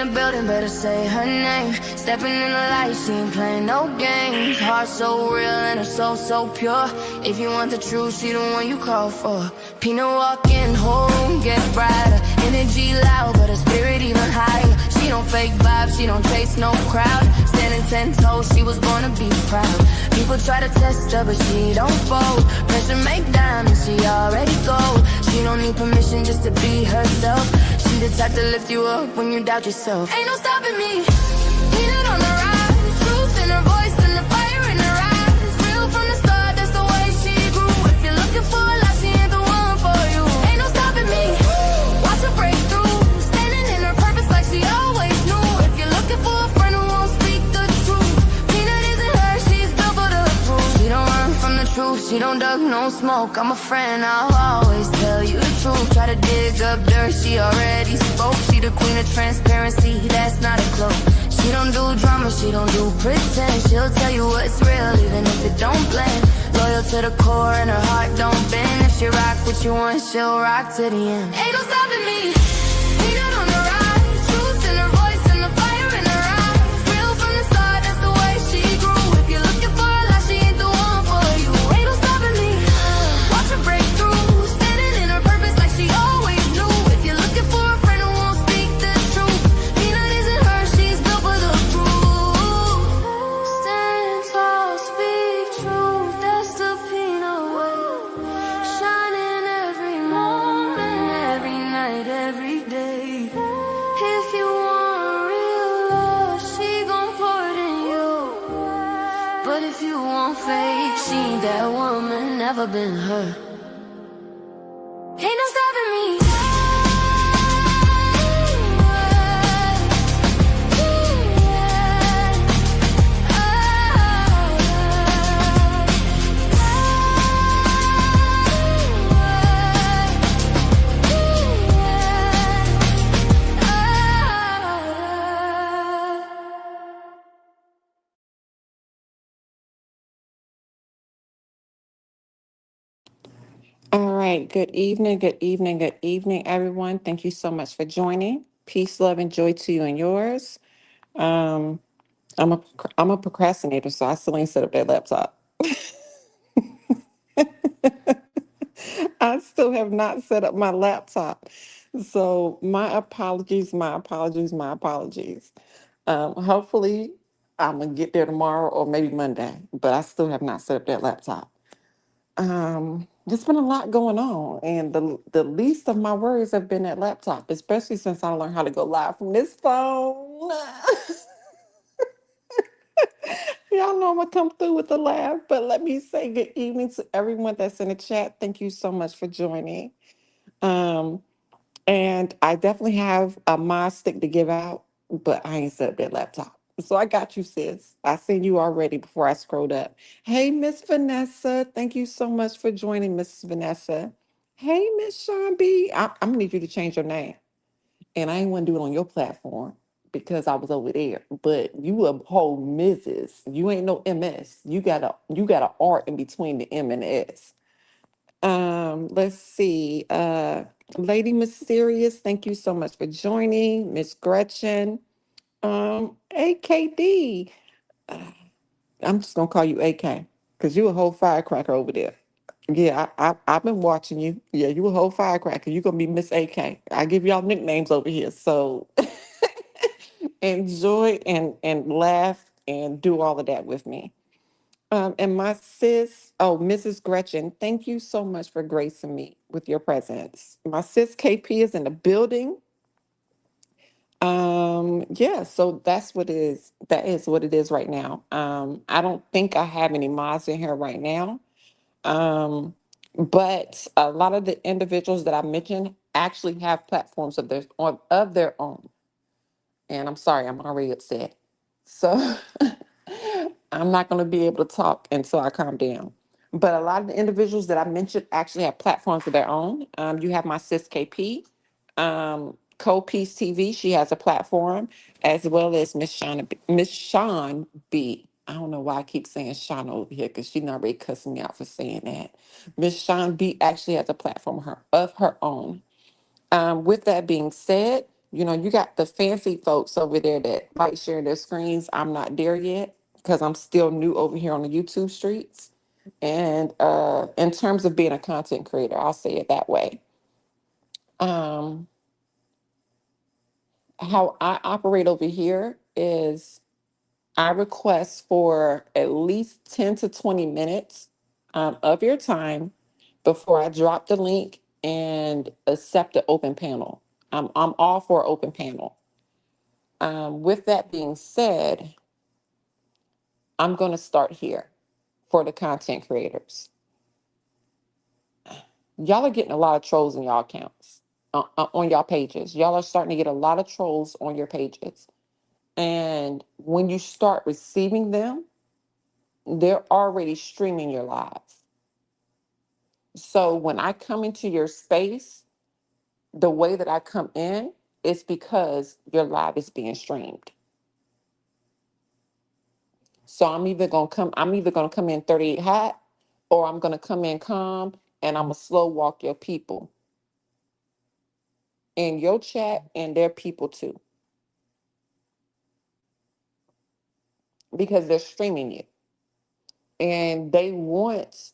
the building, better say her name. Stepping in the light, she ain't playing no games. Heart so real and her soul so pure. If you want the truth, she the one you call for. Peanut walking home, get brighter. Energy loud, but her spirit even higher. She don't fake vibes, she don't chase no crowd. Standing 10 toes, she was born to be proud. People try to test her, but she don't fold. Pressure make diamonds, she already gold. She don't need permission just to be herself. She the type to lift you up when you doubt yourself. Ain't no stopping me. Peanut on the rise, truth in her voice and the fire in her eyes. Real from the start, that's the way she grew. If you're looking for a lot, she ain't the one for you. Ain't no stopping me. Watch her break through, standing in her purpose like she always knew. If you're looking for a friend who won't speak the truth, Peanut isn't her, she's built for the proof. She don't run from the truth, she don't duck no smoke. I'm a friend, I'll always tell you the truth. Try to dig up dirt, she already spoke. She the queen of transparency, that's not a cloak. She don't do drama, she don't do pretend. She'll tell you what's real, even if it don't blend. Loyal to the core and her heart don't bend. If she rock what you want, she'll rock to the end. Ain't no stopping me. Peanut on the rise, truth in her voice and the fire in her eyes. Real from the start, that's the way she grew. If you're looking for a lot, she ain't the one for you. Ain't no stopping me. Watch her break through, standing in her purpose like she always knew. If you're looking for a friend who won't speak the truth, Peanut isn't her, she's built for the proof. Stand tall, speak truth, that's the Peanut way. Shining every moment, every night, every day. If you want real love, she gon' pour it in you. But if you want fake, she ain't that woman, never been her. Ain't no stopping me. All right. Good evening. Good evening. Good evening, everyone. Thank you so much for joining. Peace, love, and joy to you and yours. Um, I'm a procrastinator, so I still ain't set up that laptop. I still have not set up my laptop. So my apologies, my apologies, my apologies. Hopefully I'm gonna get there tomorrow or maybe Monday, but I still have not set up that laptop. There's been a lot going on, and the least of my worries have been that laptop, especially since I learned how to go live from this phone. Y'all know I'm gonna come through with the laugh, but let me say good evening to everyone that's in the chat. Thank you so much for joining. Um, and I definitely have a mod stick to give out, but I ain't set up that laptop. So I got you, sis. I seen you already before I scrolled up. Hey, Miss Vanessa. Thank you so much for joining, Miss Vanessa. Hey, Miss Sean B. I'm gonna need you to change your name. And I ain't want to do it on your platform because I was over there. But you a whole Mrs. You ain't no MS. You got a R in between the M and the S. Let's see. Lady Mysterious, thank you so much for joining. Miss Gretchen. AKD. Uh, I'm just gonna call you AK because you a whole firecracker over there. Yeah, I've been watching you. Yeah, you a whole firecracker. You gonna be Miss AK. I give y'all nicknames over here. So enjoy and laugh and do all of that with me. And my sis, oh, Mrs. Gretchen, thank you so much for gracing me with your presence. My sis KP is in the building. Yeah, so that's what it is. That is what it is right now. I don't think I have any mods in here right now. Um, but a lot of the individuals that I mentioned actually have platforms of their own. And I'm sorry, I'm already upset. So I'm not going to be able to talk until I calm down. But a lot of the individuals that I mentioned actually have platforms of their own. You have my sis KP, Co-Peace TV. She has a platform, as well as Miss Sean B. I don't know why I keep saying Sean over here because she's not already cussing me out for saying that. Miss Sean B actually has a platform of her own. With that being said, You know, you got the fancy folks over there that might share their screens. I'm not there yet because I'm still new over here on the YouTube streets. And in terms of being a content creator, I'll say it that way. Um, how I operate over here is I request for at least 10 to 20 minutes of your time before I drop the link and accept the open panel. I'm all for open panel. With that being said, I'm going to start here for the content creators. Y'all are getting a lot of trolls in y'all accounts, on y'all pages. Y'all are starting to get a lot of trolls on your pages. And when you start receiving them, they're already streaming your live. So when I come into your space, the way that I come in is because your live is being streamed. So I'm either gonna come in 38 hot, or I'm gonna come in calm and I'm gonna slow walk your people in your chat and their people too, because they're streaming you and they want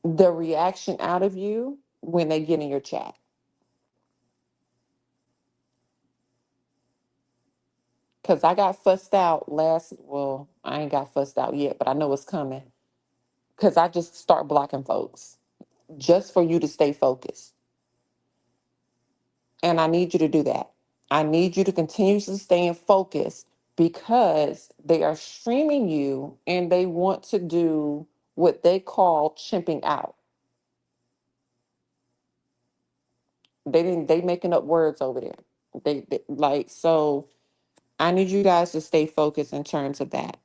the reaction out of you when they get in your chat. Cause I got fussed out well, I ain't got fussed out yet, but I know it's coming. Cause I just start blocking folks just for you to stay focused. And I need you to do that. I need you to continuously stay in focus because they are streaming you and they want to do what they call chimping out. They making up words over there. They like, so I need you guys to stay focused in terms of that.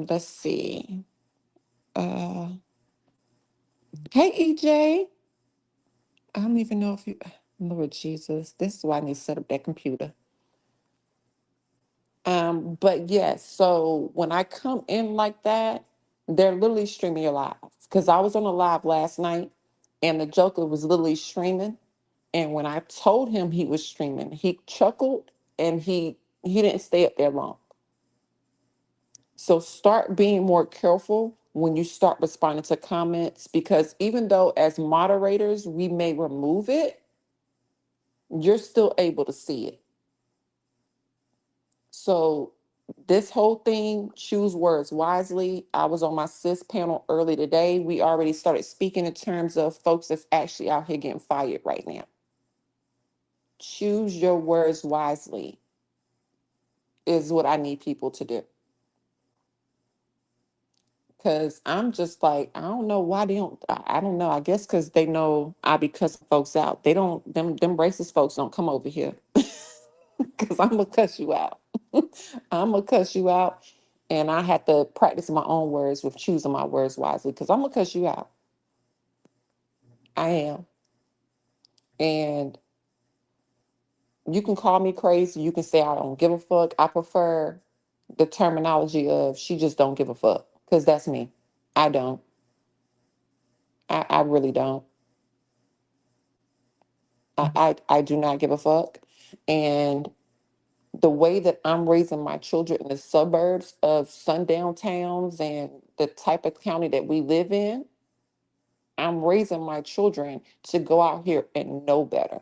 Let's see. Uh hey EJ. I don't even know if you Lord Jesus, this is why I need to set up that computer. But yes, so when I come in like that, they're literally streaming your lives. Because I was on a live last night and the Joker was literally streaming. And when I told him he was streaming, he chuckled and he didn't stay up there long. So start being more careful when you start responding to comments, because even though as moderators we may remove it, you're still able to see it. So this whole thing, choose words wisely. I was on my sis panel early today. We already started speaking in terms of folks that's actually out here getting fired right now. Choose your words wisely is what I need people to do. Cause I'm just like, I don't know why they don't. I don't know. I guess because they know I be cussing folks out. They don't. Them racist folks don't come over here. Cause I'm gonna cuss you out. I'm gonna cuss you out, and I have to practice my own words with choosing my words wisely. Cause I'm gonna cuss you out. I am, and you can call me crazy. You can say I don't give a fuck. I prefer the terminology of she just don't give a fuck. Cause that's me. I don't. I really don't. I do not give a fuck. And the way that I'm raising my children in the suburbs of sundown towns and the type of county that we live in, I'm raising my children to go out here and know better.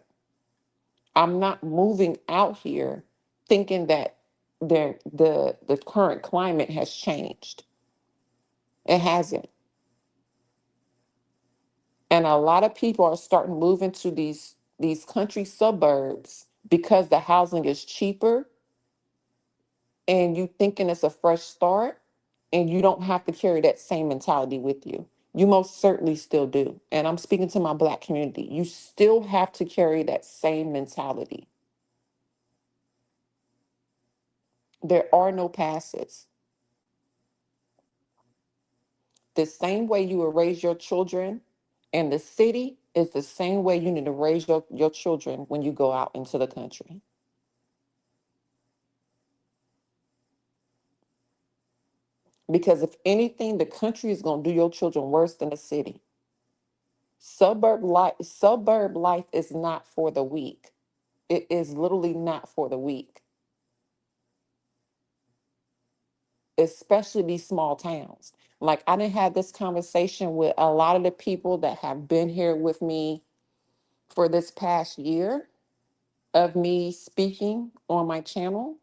I'm not moving out here thinking that the current climate has changed. It hasn't. And a lot of people are starting to move into these country suburbs because the housing is cheaper and you thinking it's a fresh start and you don't have to carry that same mentality with you. You most certainly still do. And I'm speaking to my Black community. You still have to carry that same mentality. There are no passes. The same way you will raise your children in the city is the same way you need to raise your children when you go out into the country. Because if anything, the country is going to do your children worse than the city. Suburb life is not for the weak. It is literally not for the weak, especially these small towns. Like I didn't have this conversation with a lot of the people that have been here with me for this past year of me speaking on my channel.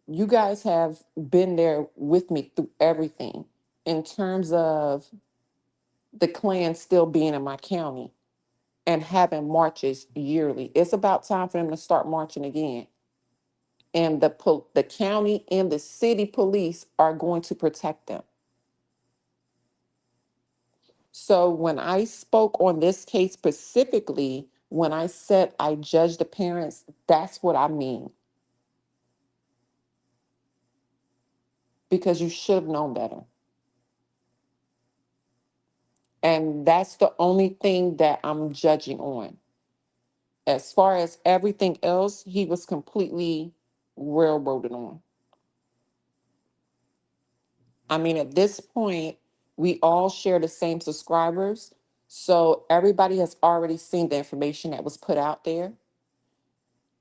You guys have been there with me through everything in terms of the Klan still being in my county and having marches yearly. It's about time for them to start marching again. And the county and the city police are going to protect them. So when I spoke on this case specifically, when I said I judge the parents, that's what I mean. Because you should have known better. And that's the only thing that I'm judging on. As far as everything else, he was completely railroaded on. I mean, at this point, we all share the same subscribers. So everybody has already seen the information that was put out there.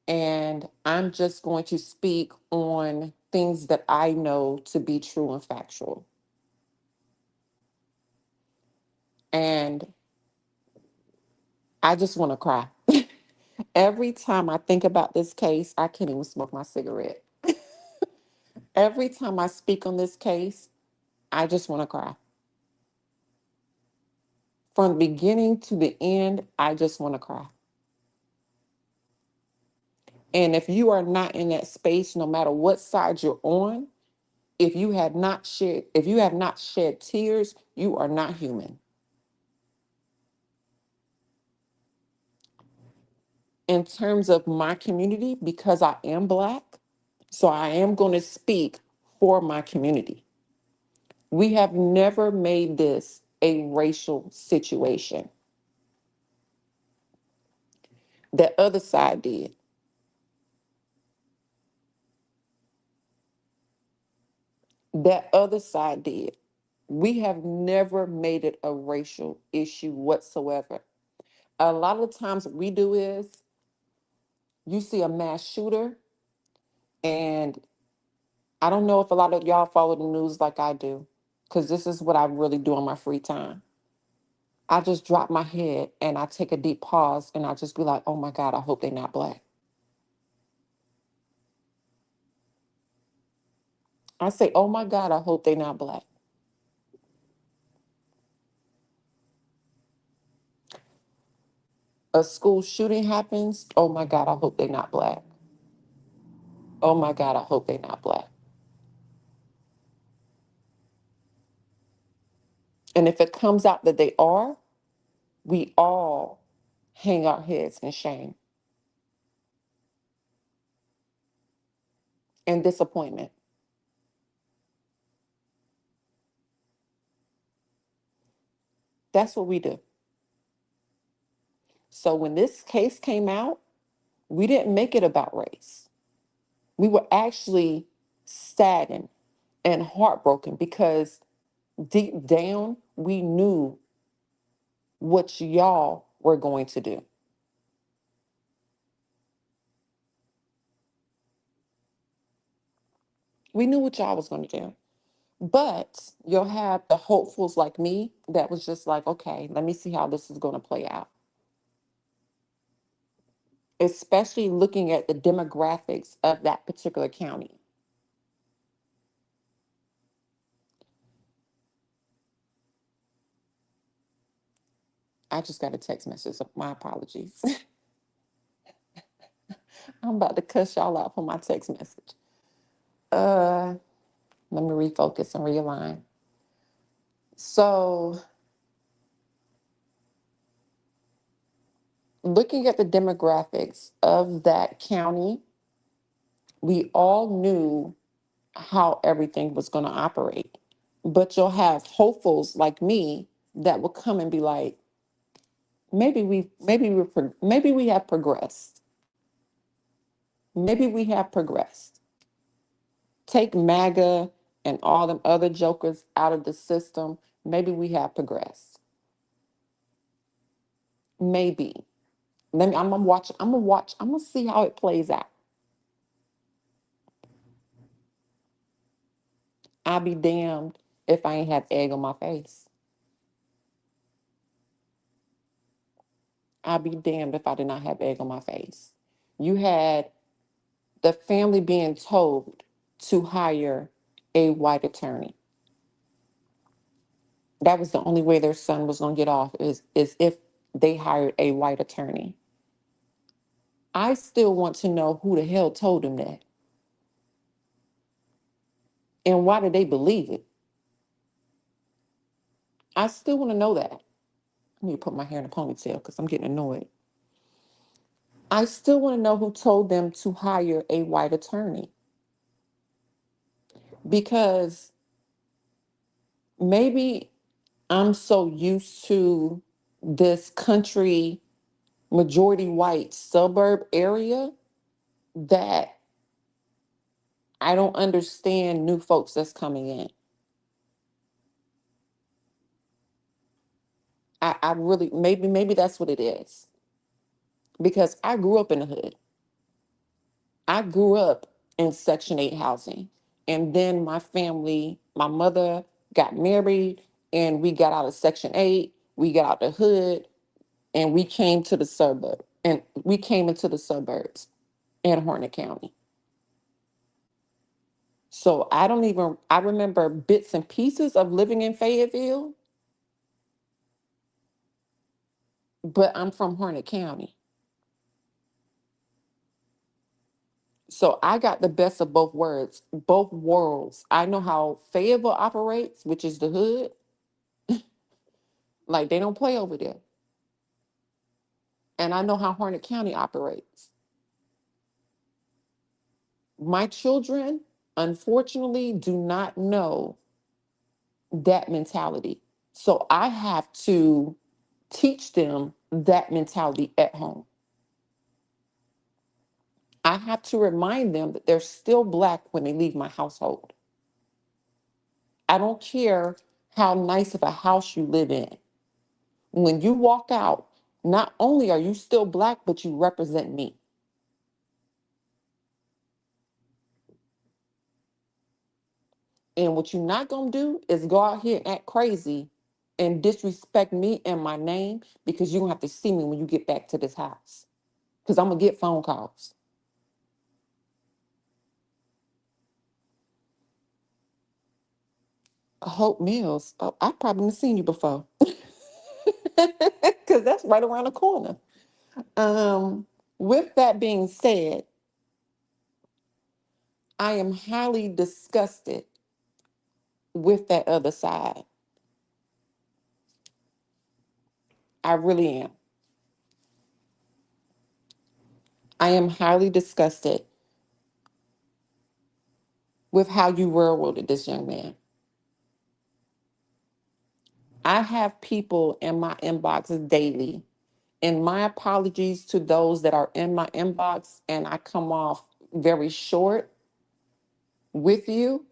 And I'm just going to speak on things that I know to be true and factual. And I just want to cry. Every time I think about this case, I can't even smoke my cigarette. Every time I speak on this case, I just want to cry. From the beginning to the end, I just want to cry. And if you are not in that space, no matter what side you're on, if you have not shed tears, you are not human. In terms of my community, because I am Black, so I am going to speak for my community. We have never made this a racial situation. The other side did. That other side did. We have never made it a racial issue whatsoever. A lot of the times what we do is you see a mass shooter, and I don't know if a lot of y'all follow the news like I do, because this is what I really do on my free time. I just drop my head and I take a deep pause and I just be like, oh my God, I hope they're not Black. I say, oh my God, I hope they're not Black. A school shooting happens, oh my God, I hope they're not Black. Oh my God, I hope they're not Black. And if it comes out that they are, we all hang our heads in shame and disappointment. That's what we do. So when this case came out, we didn't make it about race. We were actually saddened and heartbroken because deep down, we knew what y'all were going to do. We knew what y'all was going to do. But you'll have the hopefuls like me that was just like, okay, let me see how this is going to play out. Especially looking at the demographics of that particular county. I just got a text message. My apologies. I'm about to cuss y'all out for my text message. Uh, Let me refocus and realign. So, looking at the demographics of that county, we all knew how everything was going to operate. But you'll have hopefuls like me that will come and be like, maybe we have progressed. Maybe we have progressed. Take MAGA and all them other jokers out of the system. Maybe we have progressed. Maybe. Let me. I'm gonna watch. I'm gonna watch. I'm gonna see how it plays out. I'll be damned if I ain't have egg on my face. I'll be damned if I did not have egg on my face. You had the family being told to hire a white attorney. That was the only way their son was going to get off is if they hired a white attorney. I still want to know who the hell told him that and why did they believe it? I still want to know that. I need to put my hair in a ponytail because I'm getting annoyed. I still want to know who told them to hire a white attorney because maybe I'm so used to this country majority white suburb area that I don't understand new folks that's coming in. I really maybe that's what it is. Because I grew up in the hood. I grew up in Section 8 housing. And then my family, my mother got married and we got out of Section 8, we got out the hood, and we came to the suburb. And we came into the suburbs in Hornet County. So I remember bits and pieces of living in Fayetteville, but I'm from Hornet County. So I got the best of both worlds. I know how Fayetteville operates, which is the hood. Like they don't play over there. And I know how Hornet County operates. My children, unfortunately, do not know that mentality. So I have to teach them that mentality at home. I have to remind them that they're still Black when they leave my household. I don't care how nice of a house you live in. When you walk out, not only are you still Black, but you represent me. And what you're not going to do is go out here and act crazy and disrespect me and my name because you're going to have to see me when you get back to this house. Because I'm going to get phone calls. Hope Mills, oh, I've probably seen you before. Because that's right around the corner. With that being said, I am highly disgusted with that other side. I really am. I am highly disgusted with how you railroaded this young man. I have people in my inbox daily, and my apologies to those that are in my inbox, and I come off very short with you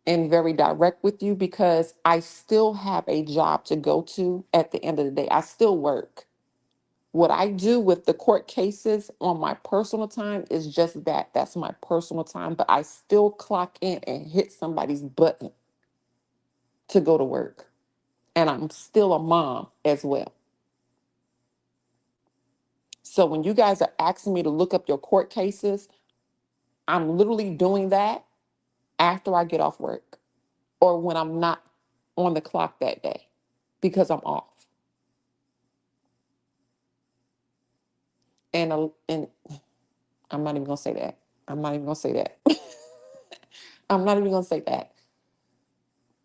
and very direct with you because I still have a job to go to at the end of the day. I still work. What I do with the court cases on my personal time is just that. That's my personal time, but I still clock in and hit somebody's button to go to work. And I'm still a mom as well. So when you guys are asking me to look up your court cases, I'm literally doing that after I get off work or when I'm not on the clock that day because I'm off. And I'm not even gonna say that. I'm not even gonna say that. I'm not even gonna say that.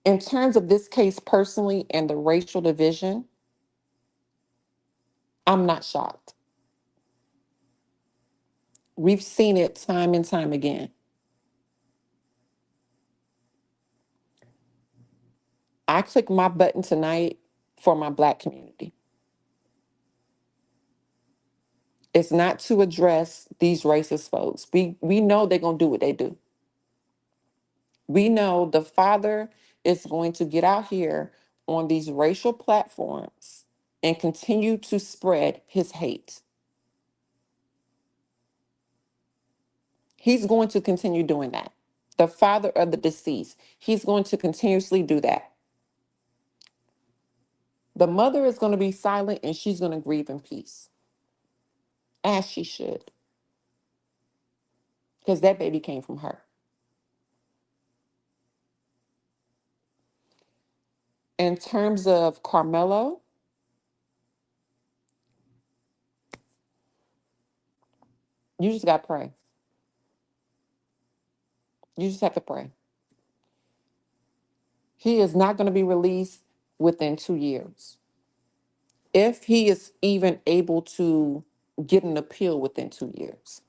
In terms of this case personally and the racial division, I'm not shocked. We've seen it time and time again. I click my button tonight for my Black community. It's not to address these racist folks. We know they're gonna do what they do. We know the father is going to get out here on these racial platforms and continue to spread his hate. He's going to continue doing that. The father of the deceased, he's going to continuously do that. The mother is going to be silent and she's going to grieve in peace, as she should, because that baby came from her. In terms of Karmelo, you just got to pray. You just have to pray. He is not going to be released within 2 years. If he is even able to get an appeal within 2 years.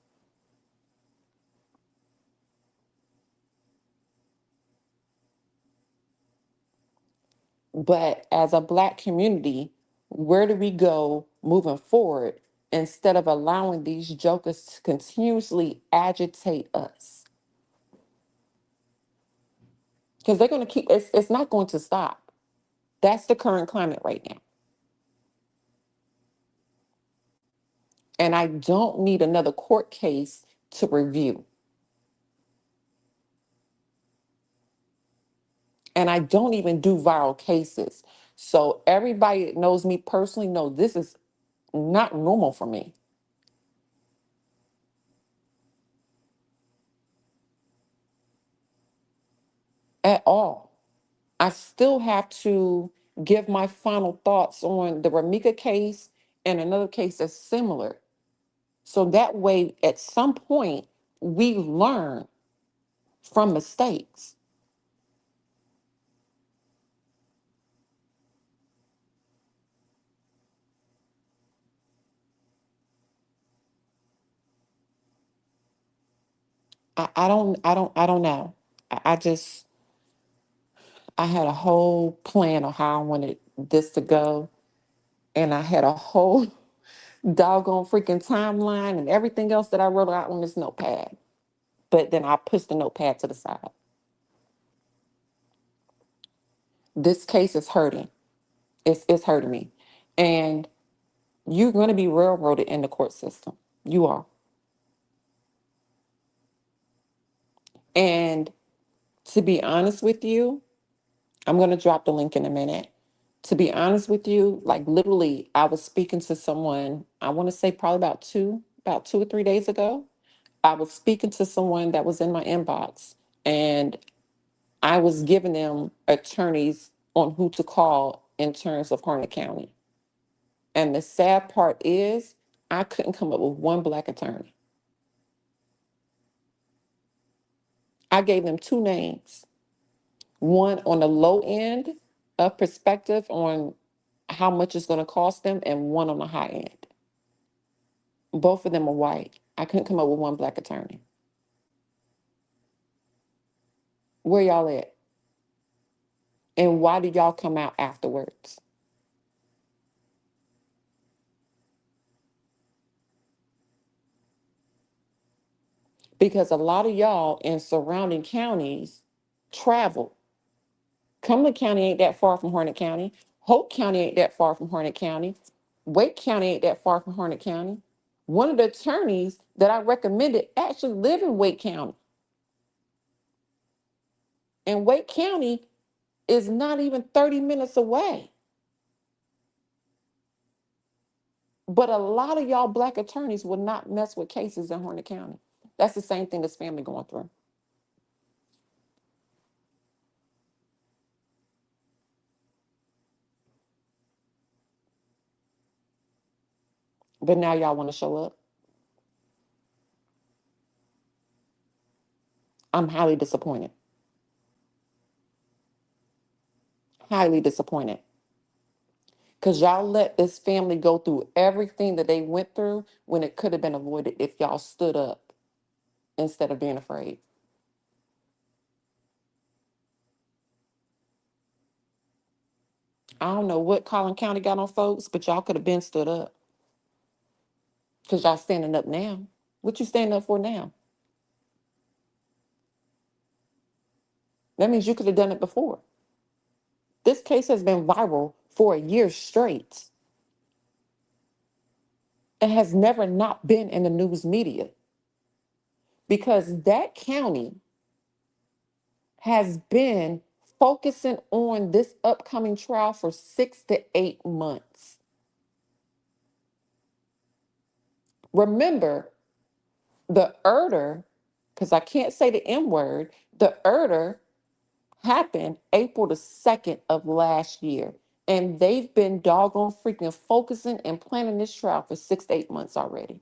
But as a Black community, where do we go moving forward instead of allowing these jokers to continuously agitate us? Because they're going to keep, it's not going to stop. That's the current climate right now. And I don't need another court case to review. And I don't even do viral cases. So everybody that knows me personally knows this is not normal for me at all. I still have to give my final thoughts on the Ramika case and another case that's similar. So that way, at some point, we learn from mistakes. I don't know. I just, I had a whole plan of how I wanted this to go. And I had a whole doggone freaking timeline and everything else that I wrote out on this notepad. But then I pushed the notepad to the side. This case is hurting. It's hurting me. And you're going to be railroaded in the court system. You are. And to be honest with you, I'm going to drop the link in a minute. To be honest with you, like literally, I was speaking to someone, I want to say probably about 2 or 3 days ago. I was speaking to someone that was in my inbox, and I was giving them attorneys on who to call in terms of Harnett County. And the sad part is, I couldn't come up with one Black attorney. I gave them two names, one on the low end of perspective on how much it's going to cost them, and one on the high end. Both of them are white. I couldn't come up with one Black attorney. Where y'all at? And why did y'all come out afterwards? Because a lot of y'all in surrounding counties travel. Cumberland County ain't that far from Harnett County. Hope County ain't that far from Harnett County. Wake County ain't that far from Harnett County. One of the attorneys that I recommended actually live in Wake County. And Wake County is not even 30 minutes away. But a lot of y'all Black attorneys will not mess with cases in Harnett County. That's the same thing this family going through. But now y'all want to show up. I'm highly disappointed. Highly disappointed. Because y'all let this family go through everything that they went through when it could have been avoided if y'all stood up instead of being afraid. I don't know what Collin County got on folks, but y'all could have been stood up. Because y'all standing up now. What you standing up for now? That means you could have done it before. This case has been viral for a year straight. It has never not been in the news media because that county has been focusing on this upcoming trial for 6 to 8 months. Remember, the Erder, because I can't say the M word, the Erder happened April the 2nd of last year. And they've been doggone freaking focusing and planning this trial for 6 to 8 months already.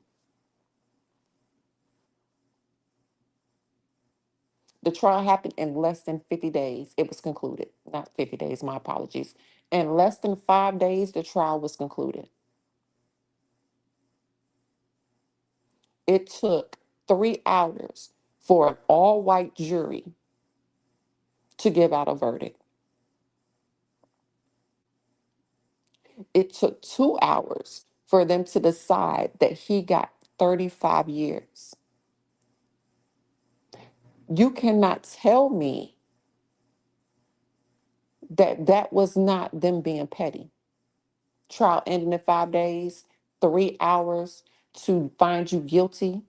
The trial happened in less than 50 days. It was concluded. Not 50 days, my apologies. In less than 5 days, the trial was concluded. It took 3 hours for an all white jury to give out a verdict. It took 2 hours for them to decide that he got 35 years. You cannot tell me that that was not them being petty. Trial ending in 5 days, 3 hours to find you guilty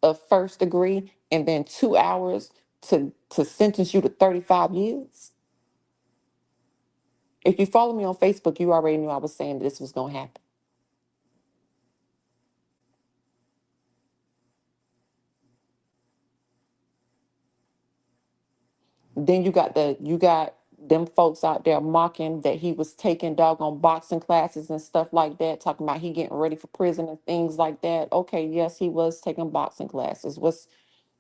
of first degree, and then 2 hours to sentence you to 35 years. If you follow me on Facebook, you already knew I was saying this was going to happen. Then you got them folks out there mocking that he was taking doggone boxing classes and stuff like that, talking about he getting ready for prison and things like that. Okay, yes, he was taking boxing classes.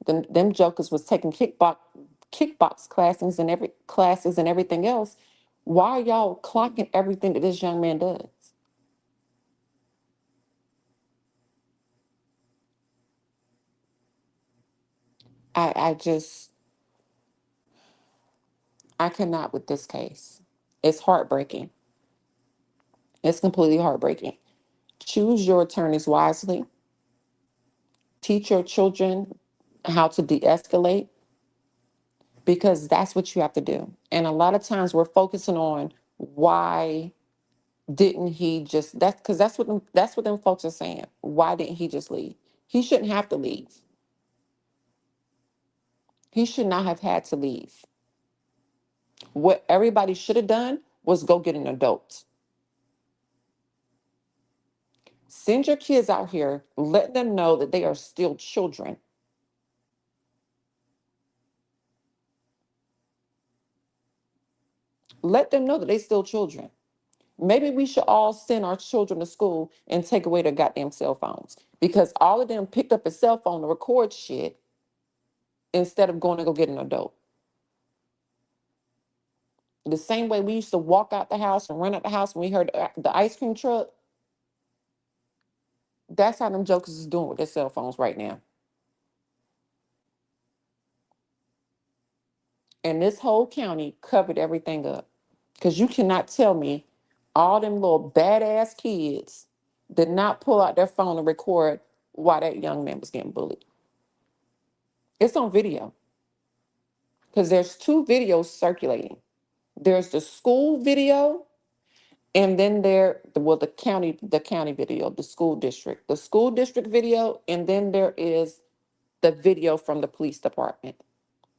Them jokers was taking kickbox classes and everything else. Why are y'all clocking everything that this young man does? I just I cannot with this case. It's heartbreaking. It's completely heartbreaking. Choose your attorneys wisely. Teach your children how to de-escalate because that's what you have to do. And a lot of times we're focusing on why didn't he just that's because that's what them folks are saying. Why didn't he just leave? He shouldn't have to leave. He should not have had to leave. What everybody should have done was go get an adult. Send your kids out here, let them know that they are still children. Let them know that they still children. Maybe we should all send our children to school and take away their goddamn cell phones because all of them picked up a cell phone to record shit instead of going to go get an adult. The same way we used to walk out the house and run out the house when we heard the ice cream truck, that's how them jokers is doing with their cell phones right now. And this whole county covered everything up. Because you cannot tell me all them little badass kids did not pull out their phone and record why that young man was getting bullied. It's on video. Because there's two videos circulating. There's the school video, and then the county video, the school district video, and then there is the video from the police department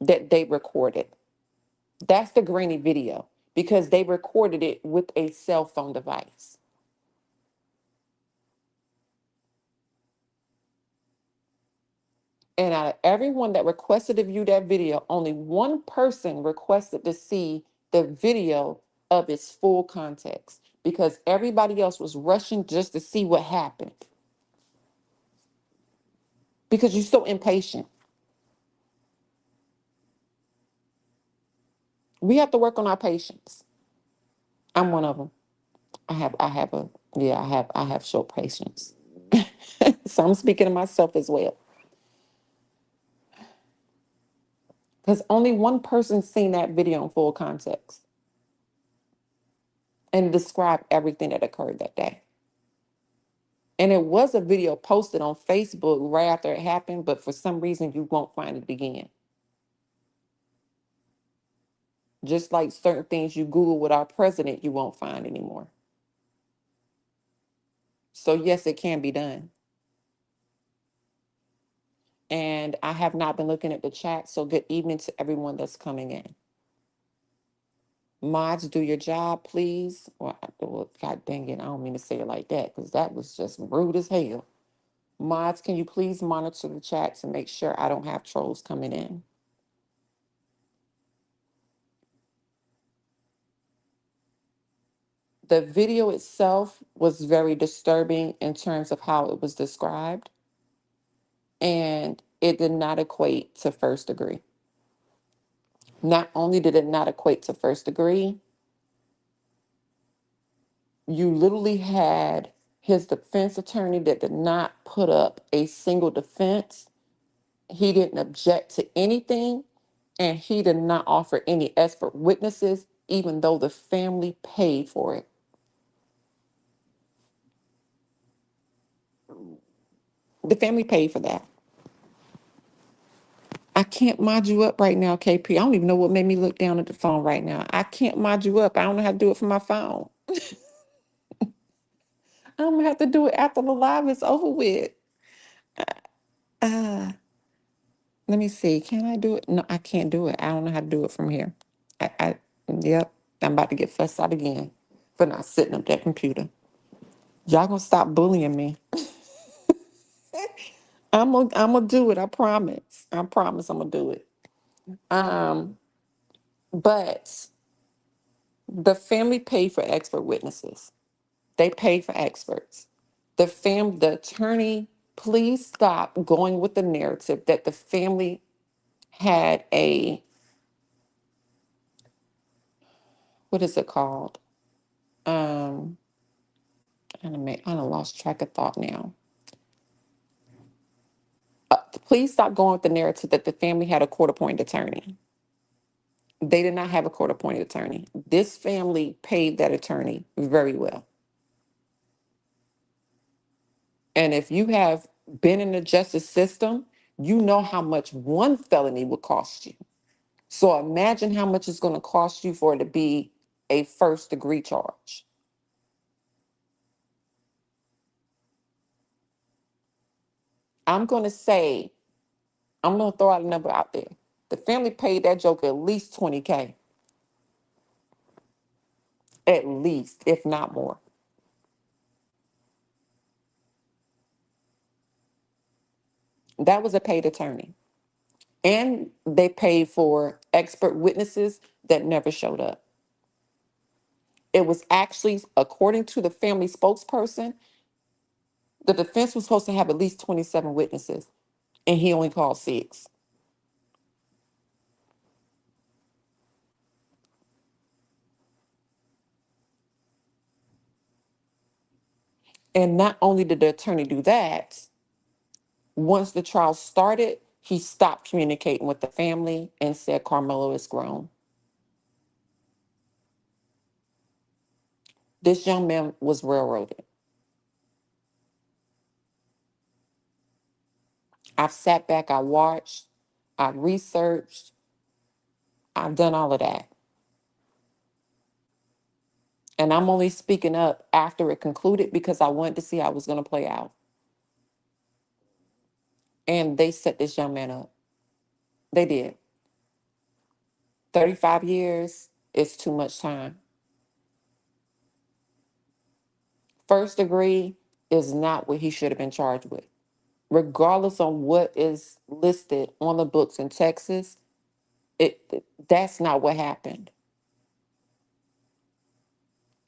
that they recorded. That's the grainy video because they recorded it with a cell phone device. And out of everyone that requested to view that video, only one person requested to see the video of its full context because everybody else was rushing just to see what happened because you're so impatient. We have to work on our patience. I'm one of them. I have short patience. So I'm speaking to myself as well. Because only one person seen that video in full context and described everything that occurred that day. And it was a video posted on Facebook right after it happened, but for some reason you won't find it again. Just like certain things you Google with our president, you won't find anymore. So yes, it can be done. And I have not been looking at the chat. So good evening to everyone that's coming in. Mods, do your job, please. Well, God dang it, I don't mean to say it like that because that was just rude as hell. Mods, can you please monitor the chat to make sure I don't have trolls coming in? The video itself was very disturbing in terms of how it was described, and it did not equate to first degree. Not only did it not equate to first degree, you literally had his defense attorney that did not put up a single defense. He didn't object to anything, and he did not offer any expert witnesses, even though the family paid for it. The family paid for that. I can't mod you up right now, KP. I don't even know what made me look down at the phone right now. I can't mod you up. I don't know how to do it from my phone. I'm gonna have to do it after the live is over with. Uh, Let me see. Can I do it? No, I can't do it. I don't know how to do it from here. Yep. I'm about to get fussed out again for not sitting up that computer. Y'all gonna stop bullying me. I'm gonna do it. I promise. I promise I'm gonna do it. Um, but the family paid for expert witnesses. They paid for experts. The attorney, please stop going with the narrative that the family had a, what is it called? Um, I done lost track of thought now. Please stop going with the narrative that the family had a court-appointed attorney. They did not have a court-appointed attorney. This family paid that attorney very well. And if you have been in the justice system, you know how much one felony would cost you. So imagine how much it's going to cost you for it to be a first degree charge. I'm going to say, I'm going to throw out a number out there. The family paid that joker at least 20K, at least, if not more. That was a paid attorney. And they paid for expert witnesses that never showed up. It was actually, according to the family spokesperson, the defense was supposed to have at least 27 witnesses, and he only called 6. And not only did the attorney do that, once the trial started, he stopped communicating with the family and said Carmelo is grown. This young man was railroaded. I've sat back, I watched, I researched, I've done all of that. And I'm only speaking up after it concluded because I wanted to see how it was going to play out. And they set this young man up. They did. 35 years is too much time. First degree is not what he should have been charged with. Regardless on what is listed on the books in Texas, that's not what happened.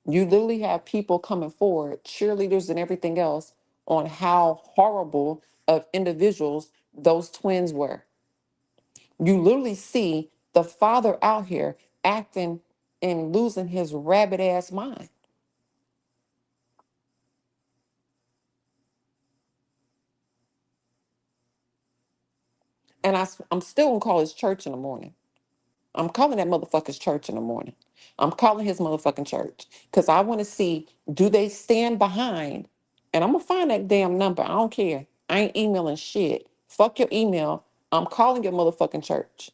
You literally have people coming forward, cheerleaders and everything else, on how horrible of individuals those twins were. You literally see the father out here acting and losing his rabbit ass mind. And I'm still gonna call his church in the morning. I'm calling that motherfucker's church in the morning. I'm calling his motherfucking church because I want to see, do they stand behind? And I'm gonna find that damn number. I don't care. I ain't emailing shit. Fuck your email. I'm calling your motherfucking church.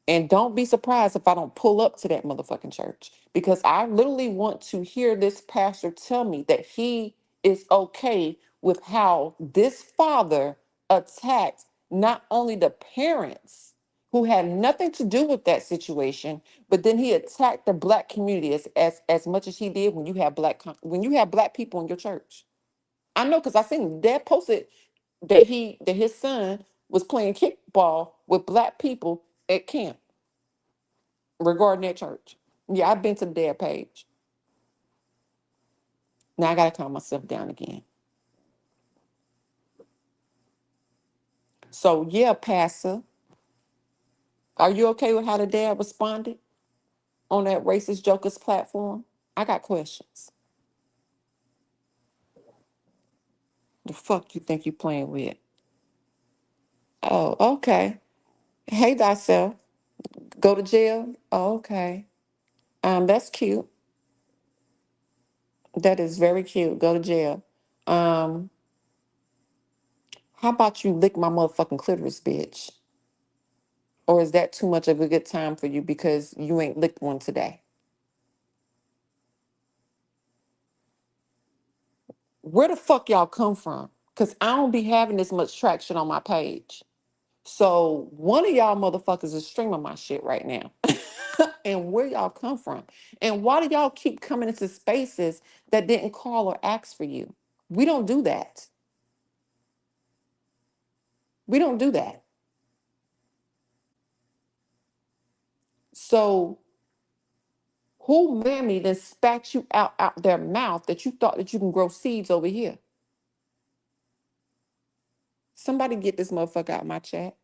And don't be surprised if I don't pull up to that motherfucking church because I literally want to hear this pastor tell me that he is okay with how this father attacked not only the parents who had nothing to do with that situation, but then he attacked the black community as much as he did when you have when you have black people in your church. I know because I seen dad posted that his son was playing kickball with black people at camp regarding that church. Yeah, I've been to the dad page. Now I gotta calm myself down again. So yeah, Pastor, are you okay with how the dad responded on that racist jokers platform? I got questions. The fuck you think you playing with? Oh, okay. Hey thyself. Go to jail? Oh, okay. That's cute. That is very cute. Go to jail. Um, how about you lick my motherfucking clitoris, bitch? Or is that too much of a good time for you because you ain't licked one today? Where the fuck y'all come from? Because I don't be having this much traction on my page. So one of y'all motherfuckers is streaming my shit right now. And where y'all come from? And why do y'all keep coming into spaces that didn't call or ask for you? We don't do that. We don't do that. So who mammy then spat you out their mouth that you thought that you can grow seeds over here? Somebody get this motherfucker out of my chat.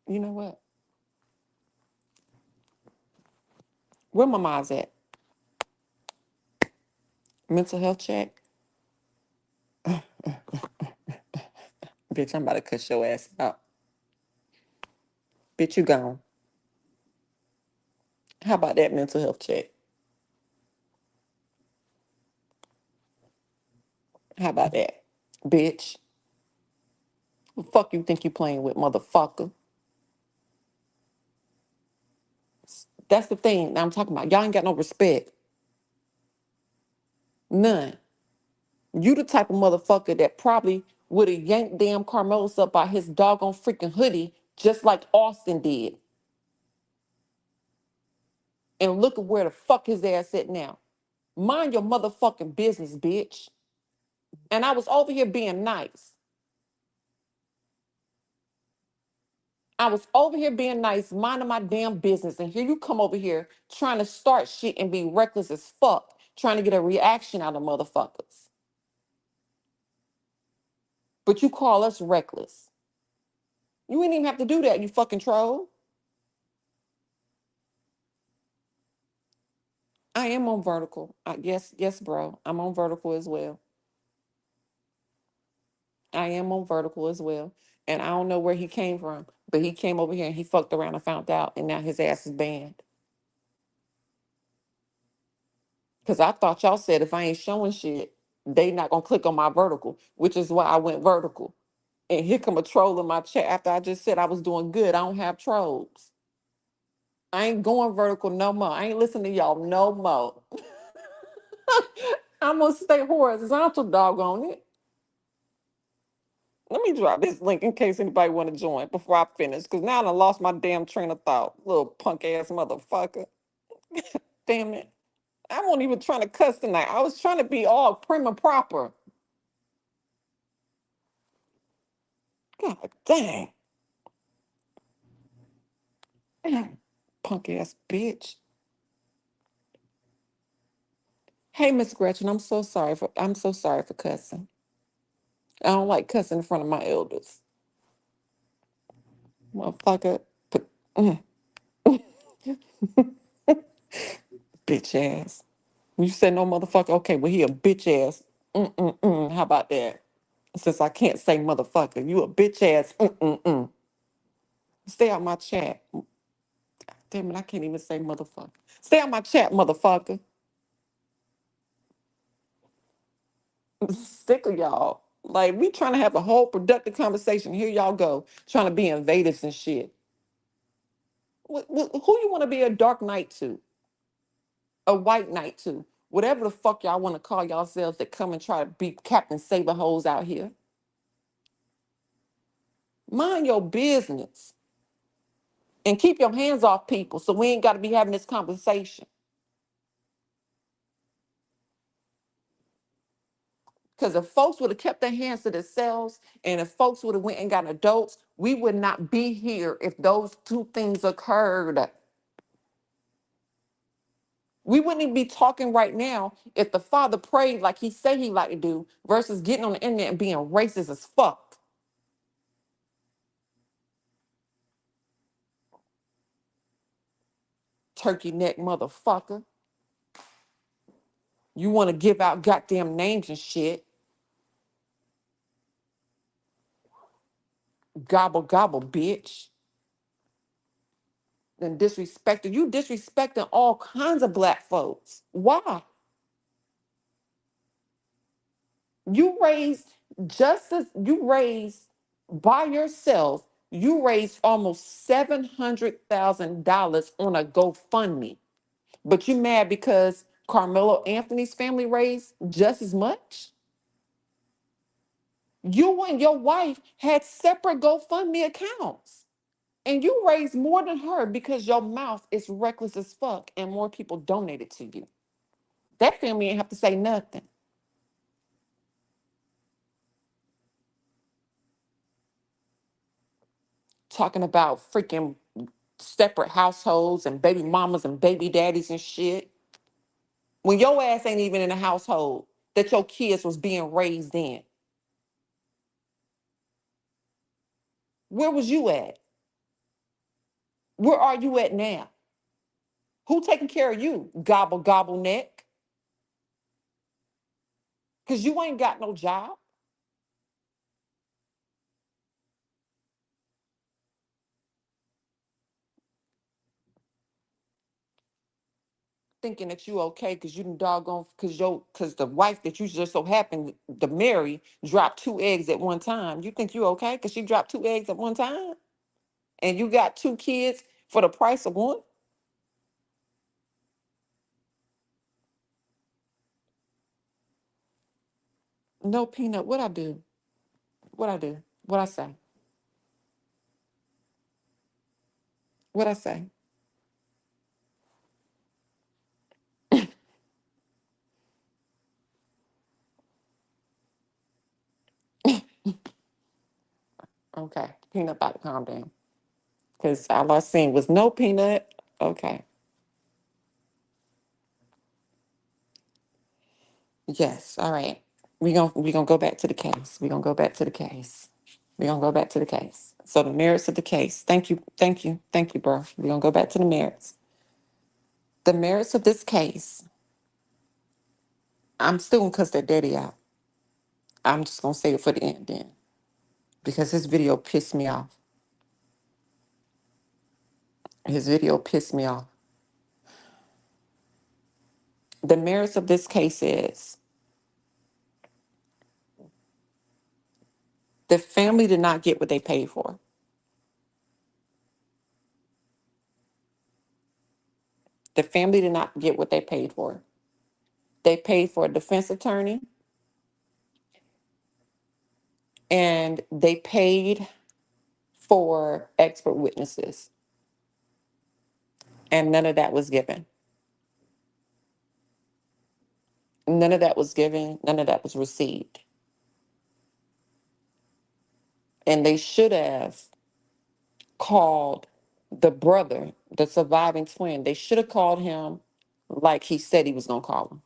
You know what? Where my mom's at? Mental health check? Bitch, I'm about to cut your ass out. Bitch, you gone. How about that mental health check? How about that? Bitch. Who the fuck you think you playing with, motherfucker? That's the thing that I'm talking about. Y'all ain't got no respect. None. You the type of motherfucker that probably would have yanked damn Carmelos up by his doggone freaking hoodie, just like Austin did. And look at where the fuck his ass at now. Mind your motherfucking business, bitch. And I was over here being nice. I was over here being nice, minding my damn business. And here you come over here trying to start shit and be reckless as fuck, trying to get a reaction out of motherfuckers. But you call us reckless. You ain't even have to do that, you fucking troll. I am on vertical. Yes, yes, bro. I'm on vertical as well. I am on vertical as well. And I don't know where he came from, but he came over here and he fucked around and found out, and now his ass is banned. Because I thought y'all said if I ain't showing shit, they not gonna click on my vertical, which is why I went vertical. And here come a troll in my chat after I just said I was doing good. I don't have trolls. I ain't going vertical no more. I ain't listening to y'all no more. I'm gonna stay horizontal, doggone it. Let me drop this link in case anybody want to join before I finish. Cause now I done lost my damn train of thought. Little punk ass motherfucker. Damn it. I wasn't even trying to cuss tonight. I was trying to be all prim and proper. God dang. Punk ass bitch. Hey, Miss Gretchen, I'm so sorry for cussing. I don't like cussing in front of my elders. Motherfucker. But, bitch ass. You said no motherfucker. Okay, well he a bitch ass. How about that? Since I can't say motherfucker, you a bitch ass. Stay out my chat. Damn it, I can't even say motherfucker. Stay out my chat, motherfucker. Sick of y'all. Like we trying to have a whole productive conversation. Here y'all go, trying to be invaders and shit. Who you want to be a dark knight to? A white knight to? Whatever the fuck y'all want to call yourselves that come and try to be Captain Saber hoes out here. Mind your business and keep your hands off people so we ain't got to be having this conversation. Because if folks would have kept their hands to themselves and if folks would have went and got adults, we would not be here if those two things occurred. We wouldn't even be talking right now if the father prayed like he said he liked to do versus getting on the internet and being racist as fuck. Turkey neck motherfucker. You want to give out goddamn names and shit. Gobble gobble, bitch. And disrespected. You disrespecting all kinds of black folks. Why? You raised just as you raised by yourself, you raised almost $700,000 on a GoFundMe. But you mad because Carmelo Anthony's family raised just as much? You and your wife had separate GoFundMe accounts. And you raised more than her because your mouth is reckless as fuck and more people donated to you. That family ain't have to say nothing. Talking about freaking separate households and baby mamas and baby daddies and shit. When your ass ain't even in a household that your kids was being raised in. Where was you at? Where are you at now? Who taking care of you? Gobble gobble neck. Cause you ain't got no job. Thinking that you okay because you done doggone because the wife that you just so happened to marry dropped two eggs at one time. You think you okay because she dropped two eggs at one time? And you got two kids for the price of one? No, Peanut, what I do? What I do? What I say? What I say? Okay, Peanut about to calm down. Because all I seen was no Peanut. Okay. Yes, all right. We gonna go back to the case. We're gonna go back to the case. We're gonna go back to the case. So the merits of the case. Thank you, thank you, thank you, bro. We're gonna go back to the merits. The merits of this case, I'm still gonna cuss that daddy out. I'm just gonna say it for the end then. Because his video pissed me off. His video pissed me off. The merits of this case is the family did not get what they paid for. The family did not get what they paid for. They paid for a defense attorney and they paid for expert witnesses, and none of that was given. None of that was given, none of that was received. And they should have called the brother, the surviving twin. They should have called him like he said he was going to call him.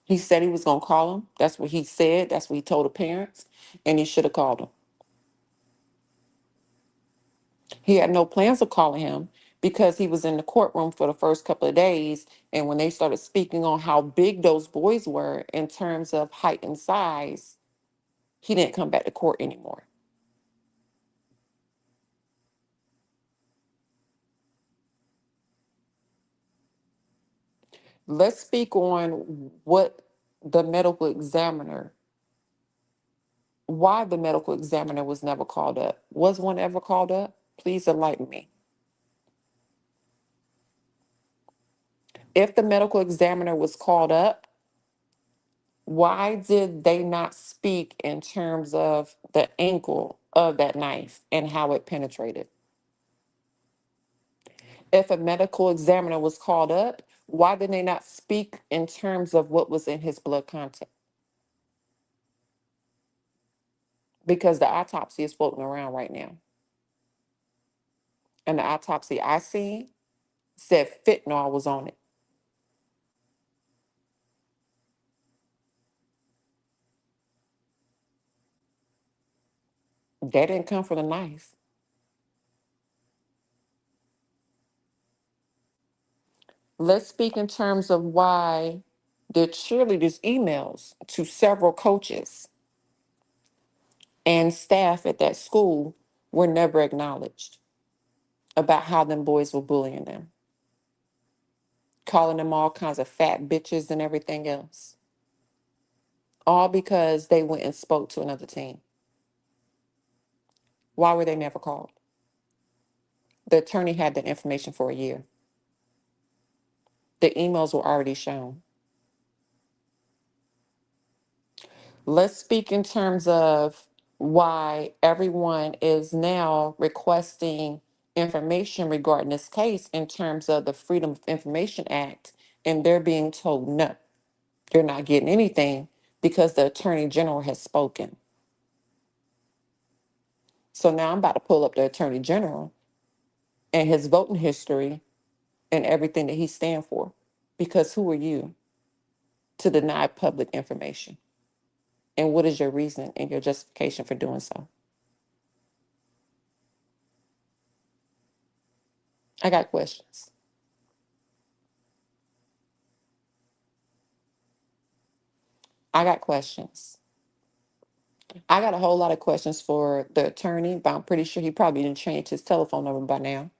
He said he was going to call him. That's what he said. That's what he told the parents. And he should have called him. He had no plans of calling him because he was in the courtroom for the first couple of days. And when they started speaking on how big those boys were in terms of height and size, he didn't come back to court anymore. Let's speak on what the medical examiner, why the medical examiner was never called up. Was one ever called up? Please enlighten me. If the medical examiner was called up, why did they not speak in terms of the angle of that knife and how it penetrated? If a medical examiner was called up, why did they not speak in terms of what was in his blood content? Because the autopsy is floating around right now. And the autopsy I seen said fentanyl was on it. That didn't come from the knife. Let's speak in terms of why the cheerleaders' emails to several coaches and staff at that school were never acknowledged about how them boys were bullying them, calling them all kinds of fat bitches and everything else, all because they went and spoke to another team. Why were they never called? The attorney had the information for a year. The emails were already shown. Let's speak in terms of why everyone is now requesting information regarding this case in terms of the Freedom of Information Act, and they're being told no, you're not getting anything because the Attorney General has spoken. So now I'm about to pull up the Attorney General and his voting history and everything that he stands for. Because who are you to deny public information? And what is your reason and your justification for doing so? I got questions. I got questions. I got a whole lot of questions for the attorney, but I'm pretty sure he probably didn't change his telephone number by now.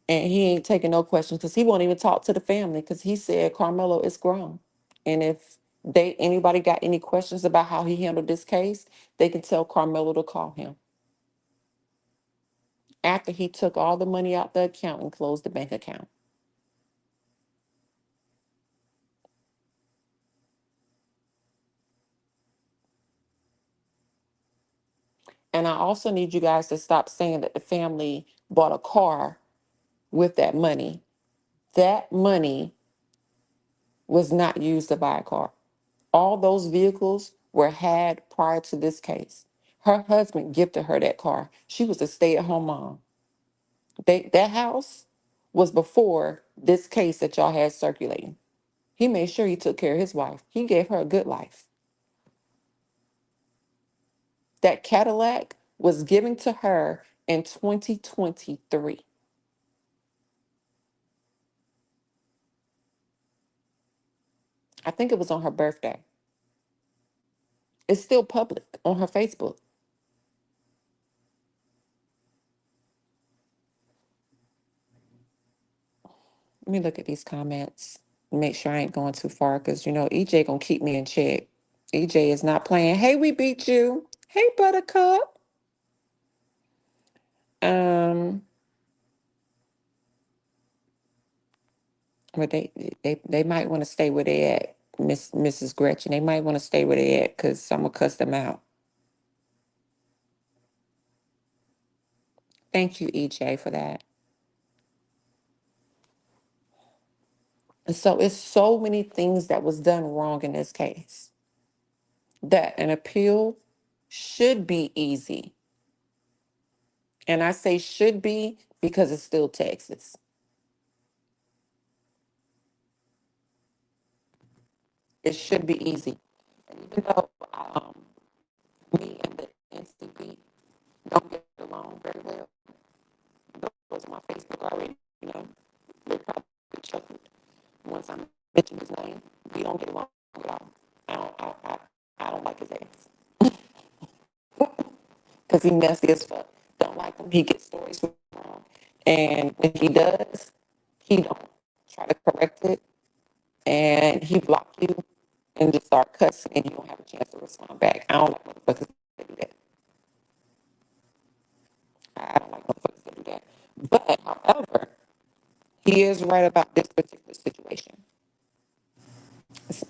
And he ain't taking no questions because he won't even talk to the family because he said Carmelo is grown. And if anybody got any questions about how he handled this case, they can tell Carmelo to call him. After he took all the money out the account and closed the bank account. And I also need you guys to stop saying that the family bought a car with that money. That money was not used to buy a car. All those vehicles were had prior to this case. Her husband gifted her that car. She was a stay-at-home mom. That house was before this case that y'all had circulating. He made sure he took care of his wife. He gave her a good life. That Cadillac was given to her in 2023. I think it was on her birthday. It's still public on her Facebook. Let me look at these comments. Make sure I ain't going too far because you know EJ gonna keep me in check. EJ is not playing. Hey, we beat you. Hey, Buttercup. Um, but they might want to stay where they at, Mrs. Gretchen. They might want to stay where they at because I'm gonna cuss them out. Thank you, EJ, for that. And so it's so many things that was done wrong in this case that an appeal should be easy. And I say should be because it's still Texas. It should be easy. Even though me and the NCB don't get along very well, those on my Facebook already, you know, they probably chuckled once I mentioned his name. We don't get along at all. I don't, I don't like his ass because he messy as fuck. Don't like him. He gets stories wrong, and when he does, he don't try to correct it, and he block you and just start cussing, and you don't have a chance to respond back. I don't like motherfuckers that do that. However, he is right about this particular situation.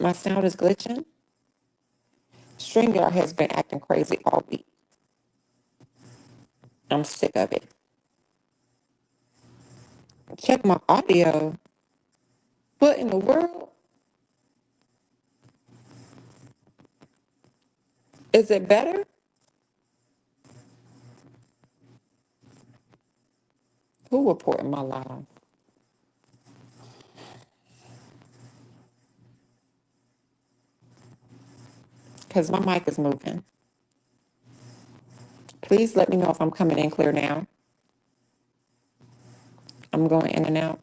My sound is glitching. StreamYard has been acting crazy all week. I'm sick of it. Check my audio. What in the world? Is it better? Who reported my live? Because my mic is moving. Please let me know if I'm coming in clear now. I'm going in and out.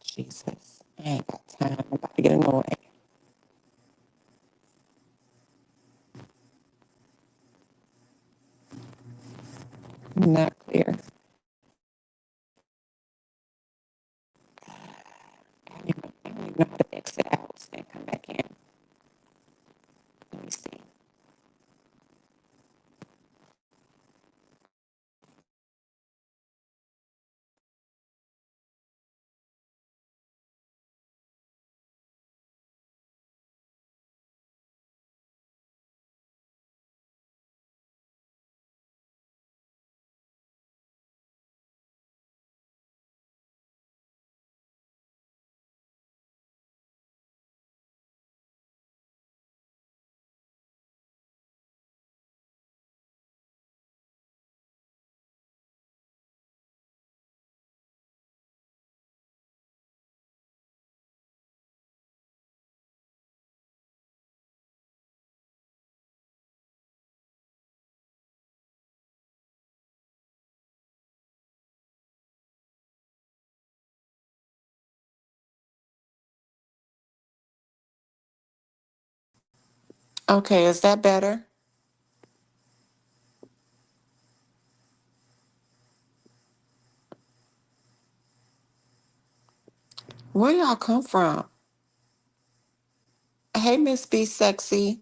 Jesus, I ain't got time. I'm about to get annoyed. Not clear. I don't even know how to exit out and come back in. Let me see. Okay, is that better? Where y'all come from? Hey, Miss B Sexy.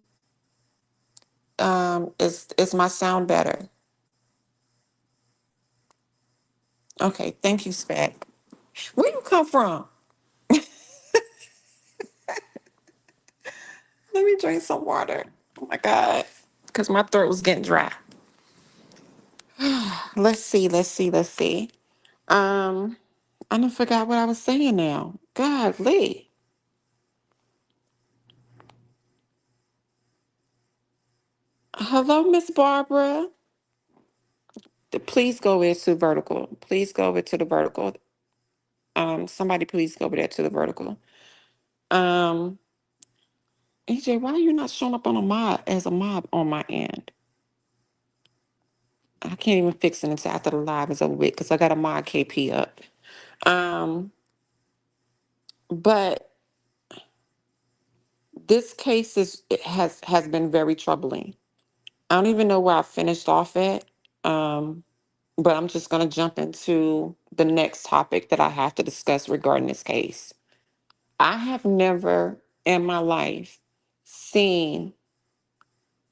Is my sound better? Okay, thank you, Spec. Where you come from? Let me drink some water. Oh my God. Because my throat was getting dry. Let's see. Um, I done forgot what I was saying now. Golly. Hello, Miss Barbara. Please go over to vertical. Please go over to the vertical. Somebody please go over there to the vertical. Um, EJ, why are you not showing up on a mob as a mob on my end? I can't even fix it until after the live is over with because I got a mod KP up. Um, but this case has been very troubling. I don't even know where I finished off at. Um, but I'm just gonna jump into the next topic that I have to discuss regarding this case. I have never in my life seen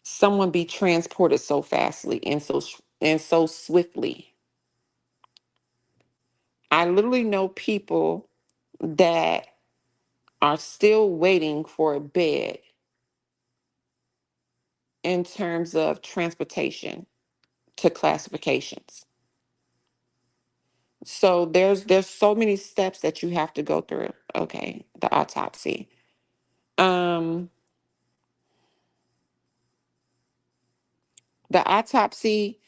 someone be transported so fastly and so swiftly. I literally know people that are still waiting for a bed in terms of transportation to classifications. So there's so many steps that you have to go through. Okay, the autopsy. Um, the autopsy